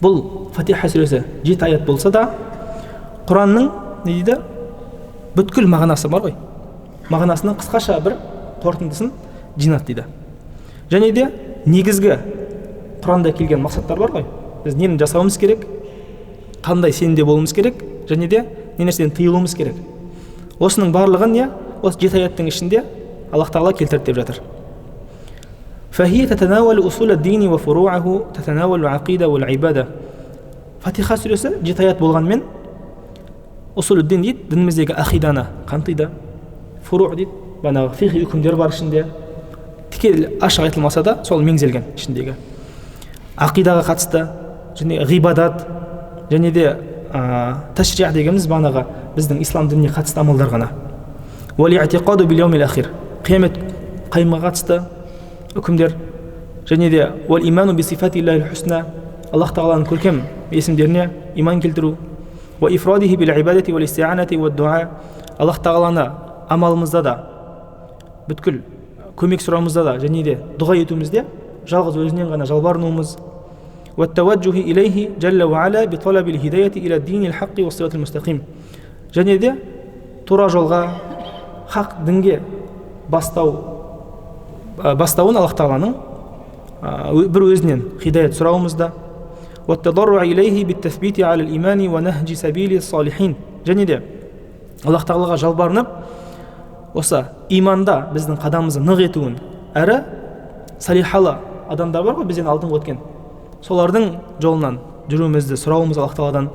Бұл Фатиха сүресі 7 аят болса да, Құранның не дейді? Бүткіл мағынасы бар ғой. Мағынасының қысқаша бір қорытындысын жинат дейді. Және де негізгі Құранда келген мақсаттар бар ғой. Біз нені жасауымыз керек, қандай сенімде болуымыз керек, және де не нәрседен тыйылуымыз керек. Осының барлығын не? Осы 7 аяттың ішінде Аллах Тағала келтірді деп жатыр. فهي تتناول أصول الدين وفروعه، تتناول العقيدة والعبادة. Фатиха сүресі 7 аят болғанмен усул дин дейді, дініміздегі ақиданы қамтиды. Фуру дейді, банағы фиқи үкімдер бар ішінде. Тікелей ашық айтылмаса да, сол меңзелген ішіндегі. Ақидаға қатысты, және ғибадат, және де ташриғ дегеніміз банағы біздің ислам дініне қатысты амалдар ғана. Уали-атиқаду бил-яумил ахир. Қиямет қайымға қатысты үкімдер, және де уал-иману би-сифатиллахил хусна. Аллах Тағаланың көркем есімдеріне иман келтіру. Уа-ифрадихи бил-ибадати уал-исти'анати уад-дуа. Аллах Тағаланы амалымызда да, бүткіл көмек сұрамызда да, және де дұға етуімізде жалғыз өзінен ғана жалбарынуымыз. Уат-таваджухи илейхи джалла ва ала би-талабил хидаяти иля динил хаққи ва-сираtil мустақим. Және де тура жолға, хақ дінге бастау бастауын Аллах тағаланың бір өзінен хидаят сұрауымызда, және де Аллах тағалаға жалбарынып, осы иманда біздің қадамымызды нық етуін, әрі салихалы адамдар бар ғой бізден алдыңғы өткен, солардың жолынан жүруімізді сұрауымыз Аллах тағаладан.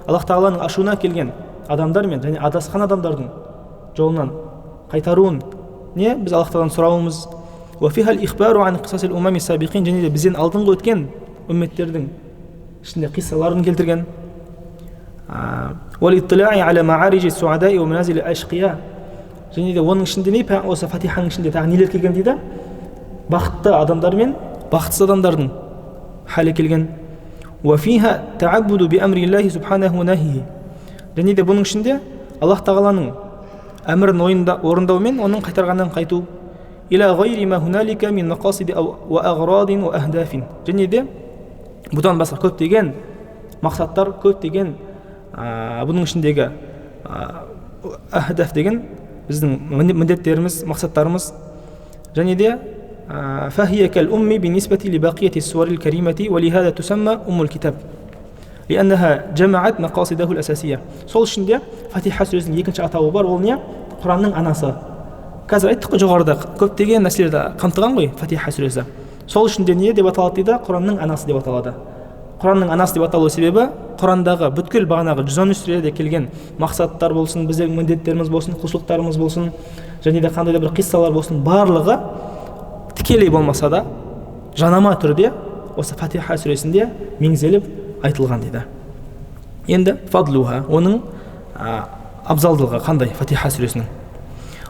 Аллах тағаланың ашуына келген адамдар мен және адасқан адамдардың жолынан қайтаруын біз Аллах тағаладан сұрауымыз. Және де бізден алдыңғы өткен үмметтердің ішінде қиссаларын келтірген. Және де оның ішінде не, осы фатиханың ішінде тағы нелер келген дейді? Бақытты адамдар мен бақытсыз адамдардың халі келген. Және де бұның ішінде Аллах тағаланың әмірін орындау мен оның қайтарғаннан қайту. Және де бұдан басқа көптеген мақсаттар, көптеген бұның ішіндегі ахдаф деген біздің міндеттеріміз, мақсаттарымыз. Және де فهي كالأم بالنسبة لبقية السور الكريمة ولهذا تسمى أم الكتاب لأنها جمعت مقاصده الأساسية. Сол ішінде Фатиха сүресінің екінші атауы бар, ол не? Құранның анасы. Қазір айттық қой, жоғарыда көптеген нәрселерді қамтыған ғой Фатиха сүресі. Сол ішінде не деп аталады дейді? Құранның анасы деп аталады. Құранның анасы деп аталу себебі Құрандағы бүткіл бағанағы 113 сүреде келген мақсаттар болсын, біздің міндеттеріміз болсын, құлшылықтарымыз болсын, және де қандай да бір қиссалар болсын, барлығы тікелей болмаса да жанама түрде осы Фатиха сүресінде меңзеліп айтылған дейді. Енді фадлуха, оның абзалдылығы қандай Фатиха сүресінің?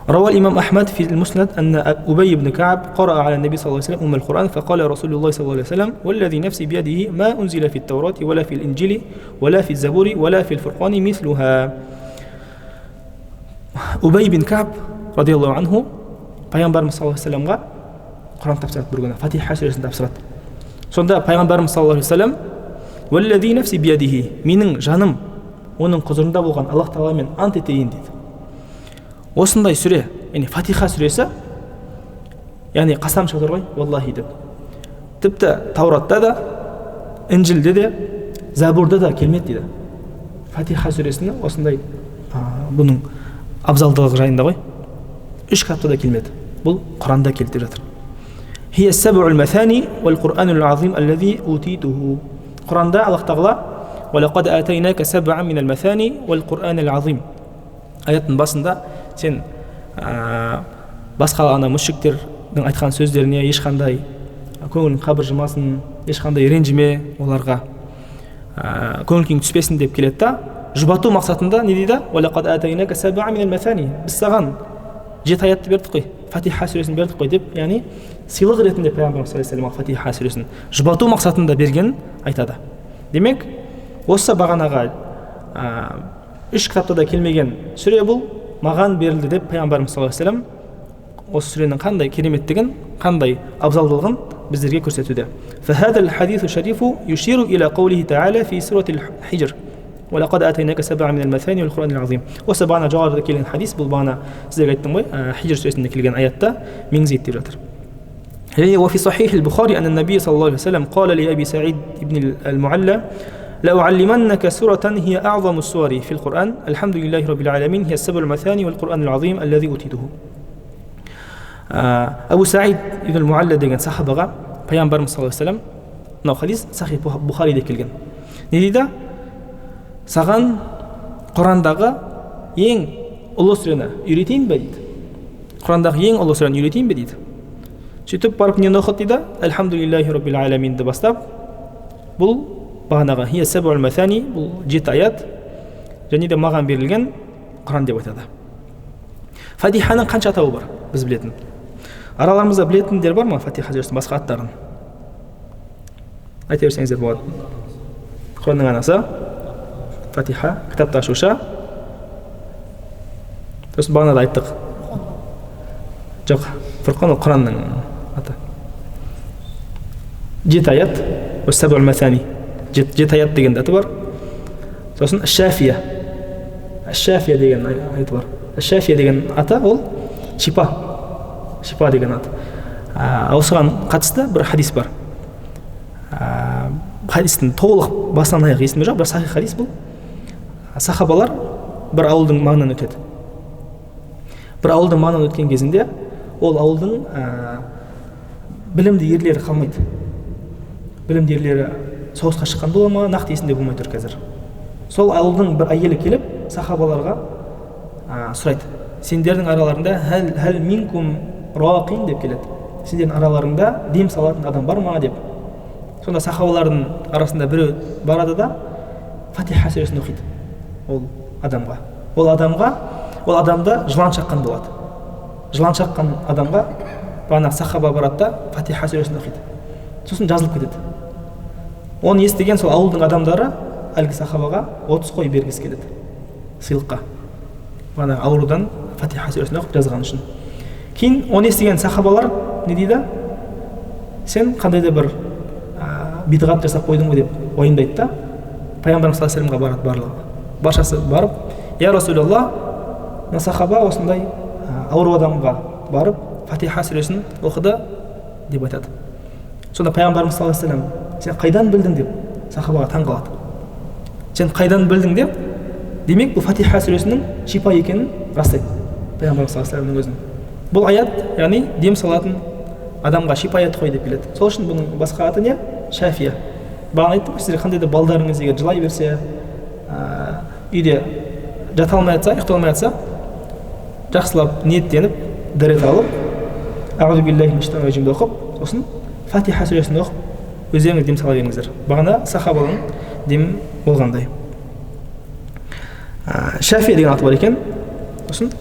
روى الإمام أحمد في المسند أن أبي بن كعب قرأ على النبي صلى الله عليه وسلم القرآن فقال رسول الله صلى الله عليه وسلم والذي نفسي بيده ما أنزل في التوراة ولا في الإنجيل ولا في الزبور ولا في الفرقان مثلها. أبي بن كعب رضي الله عنه пайғамбарымыз саллаллаху алейхи вассаламға Құран тапсырады бір күні, Фатиха сүресін тапсырады. Сонда пайғамбарымыз саллаллаху алейхи вассалам «Уаллази нафси биядихи», менің жаным оның құзырында болған Аллах тағаламен ант етейін дейді. Осындай сүре, яғни Фатиха сүресі, яғни қасам шығыр ғой, валлахи деп. Тіпті Тауратта да, Инжилде де, Забурда да келмеді дейді. Фатиха сүресіне осындай бұның абзалдығы жайында ғой. 3 кітапта да келмеді. Бұл Құранда келтіріп жатыр. Хия саб'ул маthani вал Qur'анул азим аллази утитуhu. Құранда Аллах тағала «Валақад атайнака саб'ан минал маthani вал Qur'анул азим». Аяттың басында сен басқа мүшриктердің айтқан сөздеріне ешқандай көңілің қабыржымасын, ешқандай ренжіме, оларға көңіл күйің түспесін деп келеді да, жұбату мақсатында не дейді? «Валақад атайнака саб'ан минал маthani». Біз саған 7 аятты бердік қой, Фатиха сүресін бердік қой деп, яғни сыйлық ретінде пайғамбарымыз саллаллаху алейхи вассалам Фатиха сүресін жұбату мақсатында бергенін айтады. Демек, осы бағанаға 3 кітапта да келмеген сүре бұл маған берілді деп пайғамбарымыз саллаллаху алейхи вассалам осы сүренің қандай кереметтігін, қандай абзалдылығын біздерге көрсетуде. فهذا الحديث الشريف يشير إلى قوله تعالى في سورة الحجر ولقد آتيناك سبعا من المثاني والقرآن العظيم. Осы бағана жоғарыда келген хадис, бұл бағана сіздерге айттым ғой, Хижр сүресінде келген аятта меңзейді деп жатыр. وفي صحيح البخاري أن النبي صلى الله عليه وسلم قال لأبي سعيد بن المعلى لأعلمنك سورة هي أعظم السور في القرآن الحمد لله رب العالمين هي السبع المثاني والقرآن العظيم الذي أوتيته. Абу Саид ибн al-Mu'alla деген сахабаға пайғамбарымыз саллаллаху алейхи вассалам, мынау хадис Сахих Бухариде келген. Не дейді? Саған Құрандағы ең ұлы сүрені үйретейін бе дейді. Құрандағы ең ұлы сүрені үйретейін бе дейді. Сөйтіп барып нені оқыды дейді? Альхамдулиллахи раббил аламинді бастап, бұл бағанағы хия саб'ул маthani, бұл 7 аят, және де маған берілген Құран деп айтады. Фатиханың қанша атауы бар? Біз білетін. Араларымызда білетіндер бар ма Фатиха сүресінің басқа аттарын? Айта берсеңіздер болады. Құранның анасы Фатиха, кітапты ашушы. Сосын бағана да айттық. Жоқ, Фурқан ол Құранның аты. 7 аят, Саб'ул маthani. 7 аят деген аты бар. Сосын Аш-Шафия. Аш-Шафия деген аты бар. Аш-Шафия деген аты ол шипа деген аты. Осыған қатысты бір хадис бар. Хадистің толық басынан аяқ есімде жоқ, бір сахих хадис бұл. Сахабалар бір ауылдың маңынан өтеді. Бір ауылдың маңынан өткен кезінде ол ауылдың білімді ерлері қалмайды. Білімді ерлері соғысқа шыққан бола ма, нақты есінде болмай тұр қазір. Сол ауылдың бір әйелі келіп сахабаларға сұрайды: сендердің араларында хәл минкум рақин деп келеді. Сендердің араларында дем салатын адам бар ма деп. Сонда сахабалардың арасында біреу барады да Фатиха сүресін оқиды ол адамға. Ол адамда жылан шаққан болады. Жылан шаққан адамға бана сахаба барады да Фатиха сүресін оқиды. Сосын жазылып кетеді. Оны естіген сол ауылдың адамдары әлгі сахабаға 30 қой бергісі келеді сыйлыққа. Бана аурудан Фатиха сүресін оқып жазған үшін. Кейін оны естіген сахабалар не дейді? Сен қандай да бір бидғат жасап қойдың ғой деп уайымдайды да пайғамбарымыз саллаллаху алейхи вассаламға барады барлығы. Баршасы барып: "Я Расулаллах, мына сахаба осындай ауру адамға барып Фатиха сүресін оқыды" деп айтады. Сонда пайғамбарымыз саллаллаху алейхи вассалам: "Сен қайдан білдің?" деп сахабаға таң қалады. Сен қайдан білдің деп, демек бұл Фатиха сүресінің шипа екенін растайды пайғамбарымыз саллаллаху алейхи вассаламның өзін. Бұл аят, яғни дем салатын адамға шипа аяты қой деп келеді. Сол үшін бұның басқа аты не? Шафия. Бағана айттым, сіздер қандай да балдарыңыз егер жылай берсе, үйде жата алмай жатса, ұйықтай алмай жатса, жақсылап ниеттеніп, дәрет алып, аузу биллахи минаш шайтанир раджим оқып, сосын Фатиха сүресін оқып, өздеріңіз дем сала беріңіздер. Бағана сахабаның дем болғандай. Шафия деген аты бар екен. Сосын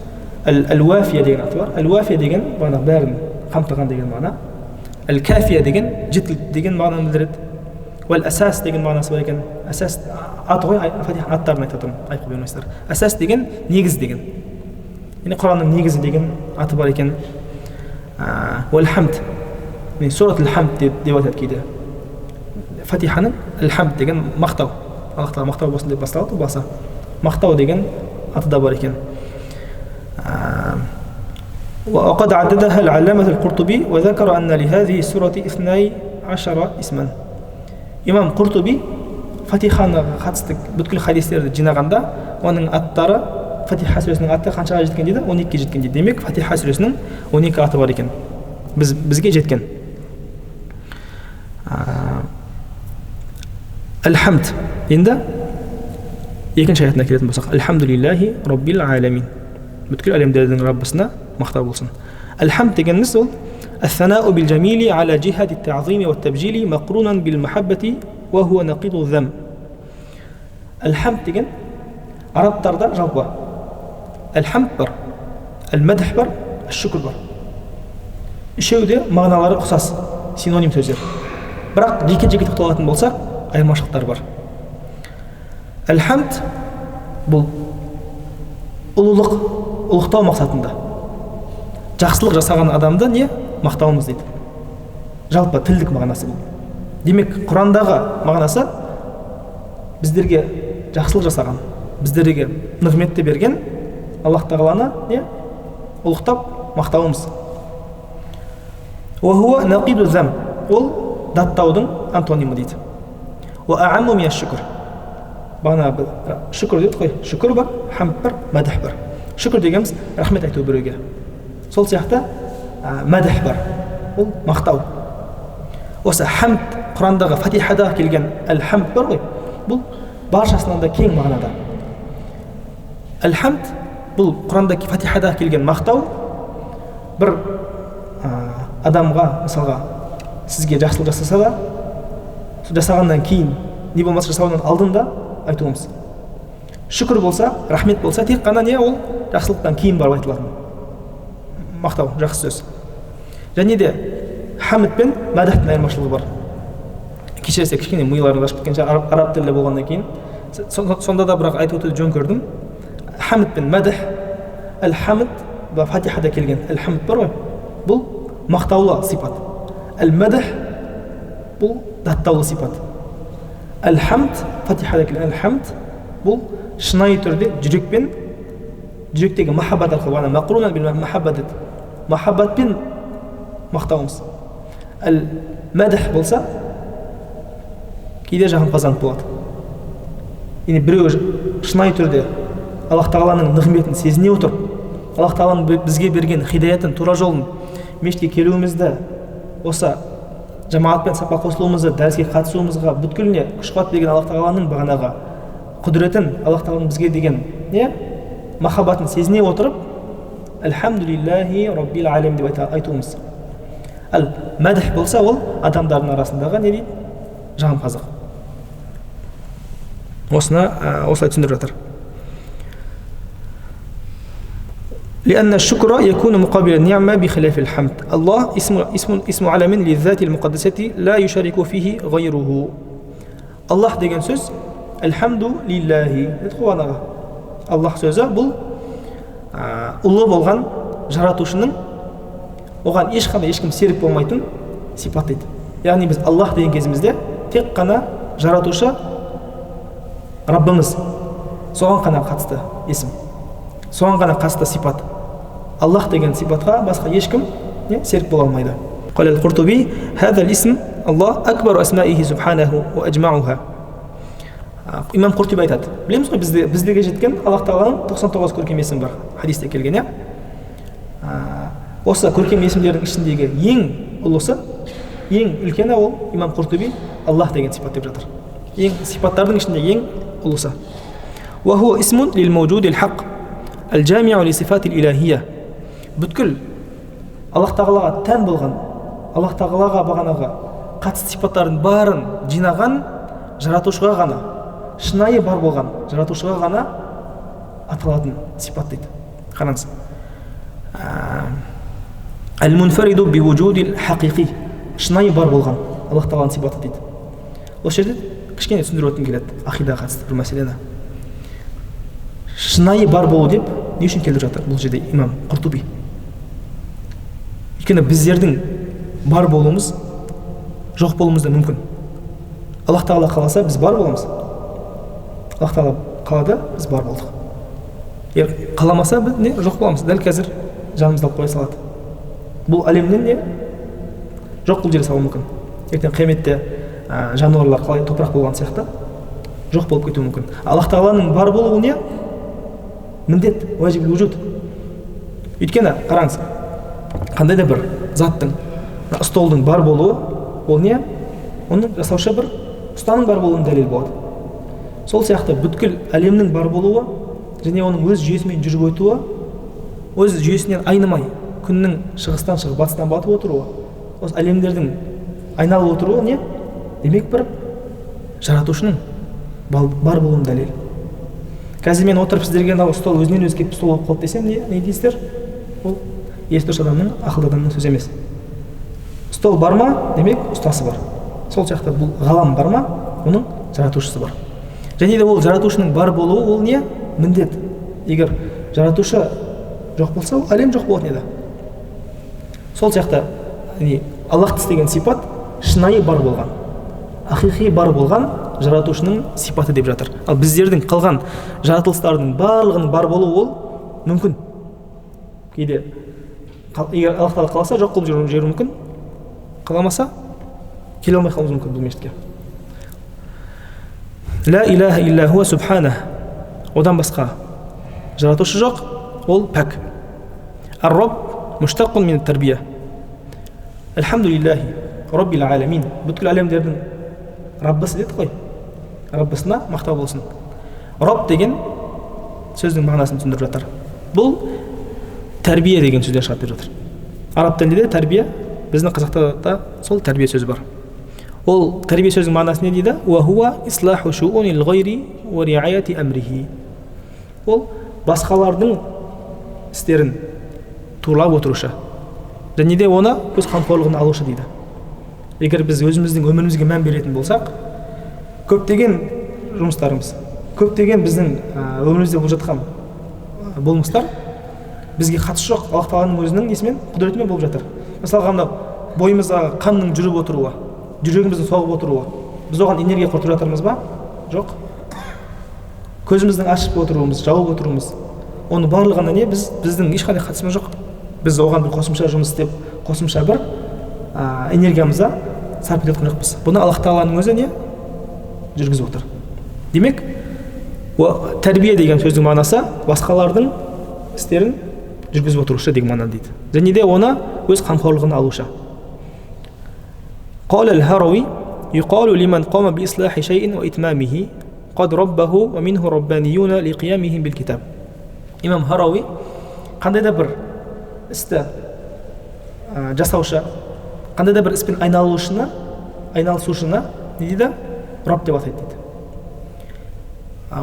әл-уафия деген аты бар. Әл-уафия деген бағана бәрін қамтыған деген мағына. Әл-кафия деген жеткілікті деген мағынаны білдіреді. Әл-асас деген мағынасы бар екен. Асас аты ғой, Фатиха аттарын айтып отырмын, айтып қоймайсыздар. Асас деген негіз деген. Яғни Құранның негізі деген аты бар екен. Уәл-хамд. Сурат ал-хамд деп айтады кейде. Фатиханың әл-хамд деген мақтау. Аллах тағала мақтау болсын деп басталады, баса. Мақтау деген аты да бар екен. وقد عددها العلامة القرطبي وذكر أن لهذه السورة 12 اسما. Имам Qurtubi Фатихаға қатысты бүткіл хадистерді жинағанда, оның аттары, Фатиха сүресінің аты қаншаға жеткен дейді? 12-ге жеткен дейді. Демек Фатиха сүресінің 12 аты бар екен. Бізге жеткен. Әл-хамд. Енді екінші аятына келетін болсақ, Алхамдулиллахи Раббил аламин. Бүткіл әлемдердің Раббысына мақтау болсын. Әл-хамд дегеніміз ол الثناء بالجميل على جهة التعظيم والتبجيل مقرونا بالمحبة وهو نقيض الذم. الحمد деген арабтарда жалпы الحمد бар, المدح бар, الشكر бар. Үшеуі де мағыналары ұқсас, синоним сөздер. Бірақ жеке-жеке тоқталатын болсақ, айырмашылықтар бар. الحمد бұл ұлықтау мақсатында. Жақсылық жасаған адамды не? Мақтауымыз дейді. Жалпы тілдік мағынасы бұл. Демек, Құрандағы мағынасы біздерге жақсылық жасаған, біздерге нығметті берген Аллах тағаланы не? Ұлықтап мақтауымыз. Уахуа нақиду зам. Ол даттаудың антонимі дейді. Уаамму мия шүкір. Бағана шүкір дейді қой. Шүкір бар, хамд бар, мадх бар. Шүкір дегеніміз рахмет айту біреуге. Сол сияқты мадх бар. Ол мақтау. Осы хамд Құрандағы Фатихада келген әл-хамд бар ғой. Бұл баршасынан да кең мағынада. Әл-хамд бұл Құранда Фатихада келген мақтау. Бір адамға, мысалға, сізге жақсылық жасаса да, жасағаннан кейін, не болмаса жасаудан алдында айтуымыз. Шүкір болса, рахмет болса, тек қана не ол жақсылықтан кейін барып айтылатын. Мақтау, жақсы сөз. Және де хамд пен мадхтың айырмашылығы бар. Кешірсе кішкене миыларың ашып кеткенше араб тілі болғаннан кейін, сонда да бірақ айтып өтуді жөн көрдім. Хамд пен мадх, әл-хамд ба Фатихада келген әл-хамд бар ғой. Бұл мақтаулы сипат. Әл-мадх бұл даттаулы сипат. Әл-хамд, Фатихада келген әл-хамд бұл шынайы түрде жүректегі махаббат арқылы, мақрунан бил махаббат махаббатпен мақтауымыз. Әл мәдх болса кейде жағымпазданып болады. Яғни біреу шынайы түрде Аллах тағаланың нығметін сезіне отырып, Аллах тағаланың бізге берген хидаятын, тура жолын, мешітке келуімізді, осы жамағатпен сапа қосылуымызды, дәріске қатысуымызға бүткіліне күш қуат берген Аллах тағаланың бағанағы құдіретін, Аллах тағаланың бізге деген махаббатын сезіне отырып, Альхамдулиллахи Раббил алем деп айтуымыз. Әл мәдх болса, ол адамдардың арасындағы не дейді? Жағымпаздық. Осылай түсіндіріп жатыр. لأن الشكر يكون مقابل النعمة بخلاف الحمد. الله اسم علم للذات المقدسة لا يشارك فيه غيره. الله деген сөз Альхамду лиллахи. Аллах сөзі бұл ұлы болған жаратушының оған ешкім серік болмайтын сипат дейді. Яғни біз Аллах деген кезімізде тек қана жаратушы Раббымыз, соған қана қатысты есім, соған қана қатысты сипат. Аллах деген сипатқа басқа ешкім серік бола алмайды. قال القرطبي هذا الاسم الله أكبر أسمائه سبحانه وأجمعها. Имам Құртуби айтады, білеміз ғой, біздегі жеткен Аллах тағаланың 99 көркем есімі бар, хадисте келген. Осы көркем есімдердің ішіндегі ең ұлысы, ең үлкені ол имам Құртуби Аллах деген сипат деп жатыр. Ең сипаттардың ішінде ең ұлысы. وهو اسم للموجود الحق الجامع لصفات الإلهية. Бүткіл Аллах тағалаға тән болған, Аллах тағалаға бағанағы қатысты сипаттардың барын жинаған жаратушыға ғана, шынайы бар болған жаратушыға ғана аталатын сипат дейді. Қараңыз. Әл-мунфариду би-вуджудил хақиқи. Шынайы бар болған Аллах тағаланың сипаты дейді. Осы жерде кішкене түсіндіріп өткім келеді ақидаға қатысты бір мәселені. Шынайы бар болу деп не үшін келіп жатыр бұл жерде имам Құртуби? Өйткені біздердің бар болуымыз жоқ болуымыз да мүмкін. Аллах тағала қаласа біз бар боламыз. Аллах тағала қалады, біз бар болдық. Егер қаламаса біз жоқ боламыз. Дәл қазір жанымызды алып қоя салады. Бұл әлемнен жоқ бұл жерде салуы мүмкін. Ертең қияметте жануарлар қалай топырақ болған сияқты жоқ болып кетуі мүмкін. Аллах тағаланың бар болуы не? Міндет, уәжиб вуджуд. Өйткені қараңыз, қандай да бір заттың, столдың бар болуы, ол не? Оның жасаушы бір ұстаның бар болуының дәлел болады. Сол сияқты бүткіл әлемнің бар болуы және оның өз жүйесімен жүріп өтуі, өз жүйесінен айнымай, күннің шығыстан шығып батыстан батып отыруы, осы әлемдердің айналып отыруы не? Демек бір жаратушының бар болуының дәлел. Қазір мен отырып сіздерге стол өзінен өзі келіп стол болып қалды десем, не дейсіздер? Ол естіріш адамның, ақылды адамның сөзі емес. Стол бар ма? Демек ұстасы бар. Сол сияқты бұл ғалам бар ма? Оның жаратушысы бар. Және де ол жаратушының бар болуы ол не? Міндет. Егер жаратушы жоқ болса, әлем жоқ болатын еді. Сол сияқты Аллах деген сипат шынайы бар болған, ақиқи бар болған жаратушының сипаты деп жатыр. Ал біздердің қалған жаратылыстардың барлығының бар болуы ол мүмкін. Кейде егер Аллах тағала қаласа жоқ қылып жүру мүмкін, қаламаса келе алмай қалуымыз мүмкін бұл мешітке. Ла илаха илля хуа субхана. Одан басқа жаратушы жоқ, ол пәк. Ар-Рабб муштақун мин ат-тарбия. Альхамдулиллахи Раббил алемин. Бүткіл әлемдердің Раббысы деді ғой. Раббысына мақтау болсын. Рабб деген сөздің мағынасын түсіндіріп жатыр. Бұл тәрбие деген сөзден шығады деп жатыр. Араб тілінде тәрбие, біздің қазақта да сол тәрбие сөзі бар. Ол тәрбие сөздің мағынасы не дейді? Ва хуа ислаху шуунил гайри ва риаяти амрихи. Ол басқалардың істерін туралап отырушы. Және де оны өз қамқорлығына алушы дейді. Егер біз өзіміздің өмірімізге мән беретін болсақ, көптеген жұмыстарымыз, көптеген біздің өмірімізде болып жатқан болмыстар бізге қатысы жоқ, Аллах тағаланың өзінің несімен, құдіретімен болып жатыр. Мысалға, бойымызға қанның жүріп отыруы, жүрегіміздің соғып отыруы, біз оған энергия қосып жатырмыз ба? Жоқ. Көзіміздің ашып отыруымыз, жауып отыруымыз, оның барлығына не? Біздің ешқандай қатысымыз жоқ. біз оған бір қосымша жұмыс істеп қосымша бір энергиямызды сарп етіп жатқан жоқпыз. Бұны Аллах Тағаланың өзі не жүргізіп отыр. Демек тәрбие деген сөздің мағынасы басқалардың істерін жүргізіп отырушы деген мағына дейді. Және де оны өз қамқорлығына алушы. قال الهروي يقال لمن قام بإصلاح شيء وإتمامه قد ربه ومنه ربانيون لقيامهم بالكتاب. Имам Харауи қандай да бір істі жасаушы, қандай да бір іспен айналысушыны не дейді? Рабб деп атайды дейді.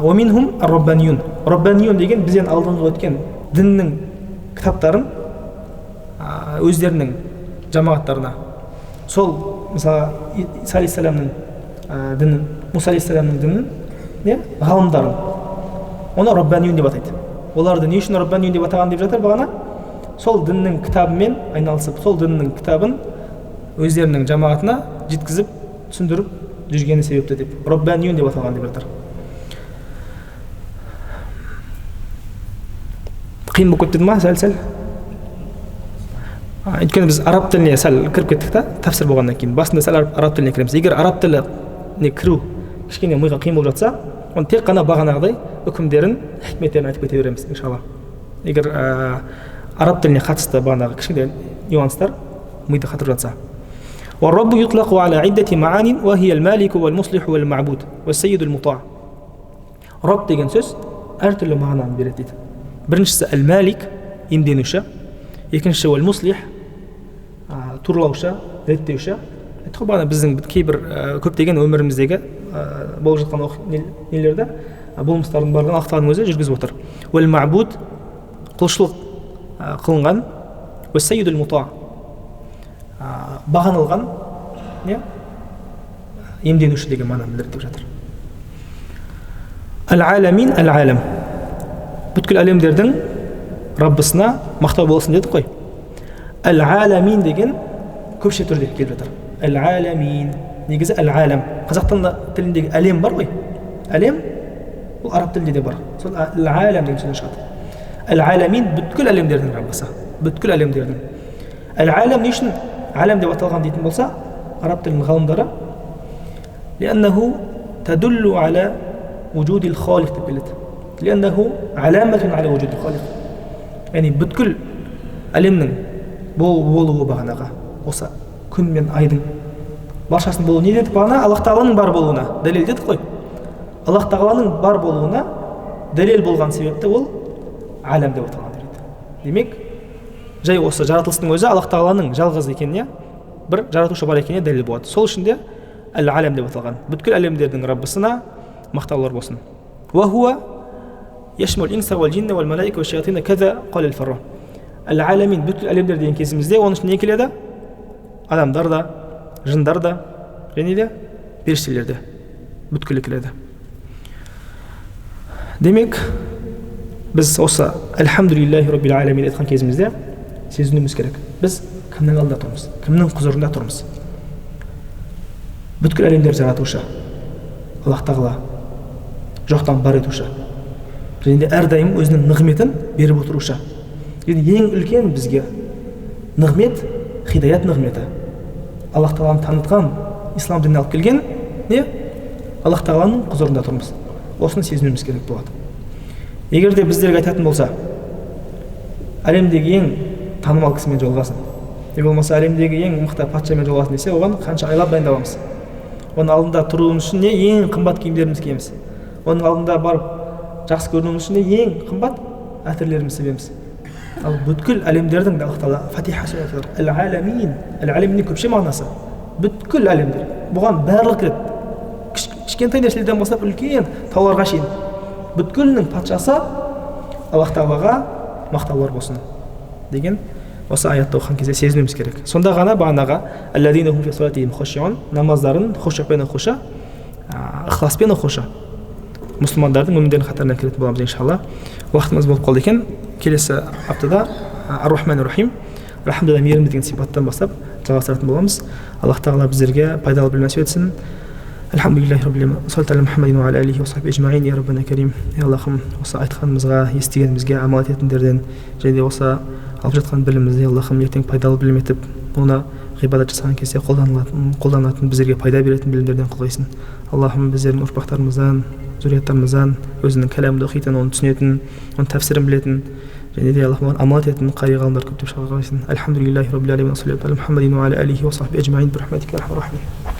ومنهم الربانيون. Раббаниюн деген бізден алдыңғы өткен діннің кітаптарын өздерінің жамағаттарына, сол мысалы Иса алейхиссаламның дінін, Муса алейхиссаламның дінін не ғалымдарын оны Раббаниюн деп атайды. Оларды не үшін Раббаниюн деп атаған деп жатыр бағана? Сол діннің кітабымен айналысып, сол діннің кітабын өздерінің жамағатына жеткізіп, түсіндіріп жүргені себепті деп Раббаниюн деп аталған деп жатыр. Қиын болып кетті ма? Сәл. Өйткені біз араб тіліне сәл кіріп кеттік та, тәпсір болғаннан кейін. Басында сәл араб тіліне кіреміз. Егер араб тіліне кіру кішкене миға қиын болып жатса, оны тек қана бағанағыдай үкімдерін, хикметтерін айтып кете береміз, иншалла. Егер араб тіліне қатысты бағанағы кішкене нюанстар мида қатырып жатса. والرب يطلق على عدة معان وهي المالك والمصلح والمعبود والسيد المطاع. Рабб деген сөз әртүрлі мағынаны береді дейді. Біріншісі әл-малик, иемденуші, екіншісі әл-муслих, турлаушы, реттеуші. Айтқой бағана біздің кейбір көптеген өміріміздегі болып жатқан нелерді, болмыстардың барлығын Аллах Тағаланың өзі жүргізіп отыр. Уәл-маъбуд, құлшылық қылынған, уәс-саййидул мутаа, бағанылған, иемденуші деген мағынаны білдіріп жатыр. Әл-аламин, әл-алам. Бүткіл әлемдердің Раббысына мақтау болсын дедік қой. Әл-аламин деген көпше түрде келіп жатыр. Әл-аламин. Негізі әл-алам. Қазақ тіліндегі әлем бар ғой. Әлем бұл араб тілінде де бар. Сол әл-алам деген сөзден шығады. Әл-аламин бүткіл әлемдердің Раббысы. Бүткіл әлемдердің. Әл-алам не үшін алам деп аталған дейтін болса, араб тілінің ғалымдары لأنه تدل على وجود الخالق деп келеді. لأنه علامة على وجود الخالق. Яғни бүткіл әлемнің болуы бағанаға осы күн мен айдың баршасының болуы не дедік бағана? Аллах Тағаланың бар болуына дәлел дедік қой. Аллах Тағаланың бар болуына дәлел болған себепті ол алам деп аталған деді. Демек, жай осы жаратылыстың өзі Аллах Тағаланың жалғыз екеніне, бір жаратушы бар екеніне дәлел болады. Сол үшін де әл-алам деп аталған. Бүткіл әлемдердің Раббысына мақтаулар болсын. وهو يشمل الإنس والجن والملائكة والشياطين كذا قال الفراء. Әл-аламин бүткіл әлемдер деген кезімізде оның ішінде не келеді? Адамдар да, жындар да, және де періштелер де бүткілі келеді. Демек, біз осы Әлхамдулиллахи Раббил аламин айтқан кезімізде сезінуіміз керек. Біз кімнің алдында тұрмыз? Кімнің құзырында тұрмыз? Бүткіл әлемдер жаратушы Аллах Тағала, жоқтан бар етуші. Және де әрдайым өзінің нығметін беріп отырушы. Ең үлкен бізге нығмет, хидаят нығметі. Аллах Тағаланы танытқан, ислам дініне алып келген, не? Аллах Тағаланың құзырында тұрмыз. Осыны сезінуіміз керек болады. Егер де біздерге айтатын болса, әлемдегі ең танымал кісімен жолығасың, не болмаса әлемдегі ең мықты патшамен жолығасың десе, оған қанша айлап дайындаламыз. Оның алдында тұруымыз үшін ең қымбат киімдеріміз киеміз. Оның алдында барып жақсы көрінуіміз үшін ең қымбат әтірлеріміз себеміз. Ал бүткіл әлемдердің Аллах Тағала Фатиха сүресі әл-аламин. Әл-аламиннің көпше мағынасы. Бүткіл әлемдер. Бұған барлық кіреді. Кішкентай нәрселерден бастап үлкен тауларға шейін. Бүткілінің патшасы Аллах Тағалаға мақтаулар болсын деген осы аятты оқыған кезде сезінуіміз керек. Сонда ғана бағанаға аллазина хум фи салатихим хушиун, намаздарын хушуъпен оқушы, ықыласпен оқушы мұсылмандардың өмірдерінің қатарына кіретін боламыз иншалла. Уақытымыз болып қалды екен. Келесі аптада ар-рахман-ар-рахим, рахмдулла мейірімді деген сипаттан бастап жалғастыратын боламыз. Аллах Тағала біздерге пайдалы білім нәсіп етсін. Алхамдулиллахи раббил аламин. Саллаллаху алейхи Мұхаммадин ва алейхи ва сахбихи ажмаин. Я раббана карим. Я Аллахым, осы айтқанымызға, естігенімізге амал ететіндерден, және де осы алып жатқан білімімізді аллахым ертең пайдалы білім етіп оны ғибадат жасаған кезде қолданатын біздерге пайда беретін білімдерден қылғайсың. Аллахым біздердің ұрпақтарымыздан, зурияттарымыздан өзінің кәләмді оқитын, оны түсінетін, оның тәфсірін білетін және де Аллахым амал ететін қари ғалымдар көптеп шығарғайсың. Альхамдулиллахи раббил алемин, саллаллаху алейхи ва саллям, Мухаммадин ва аля алихи ва сахбихи ажмаин, би рахматика я архамар рахимин.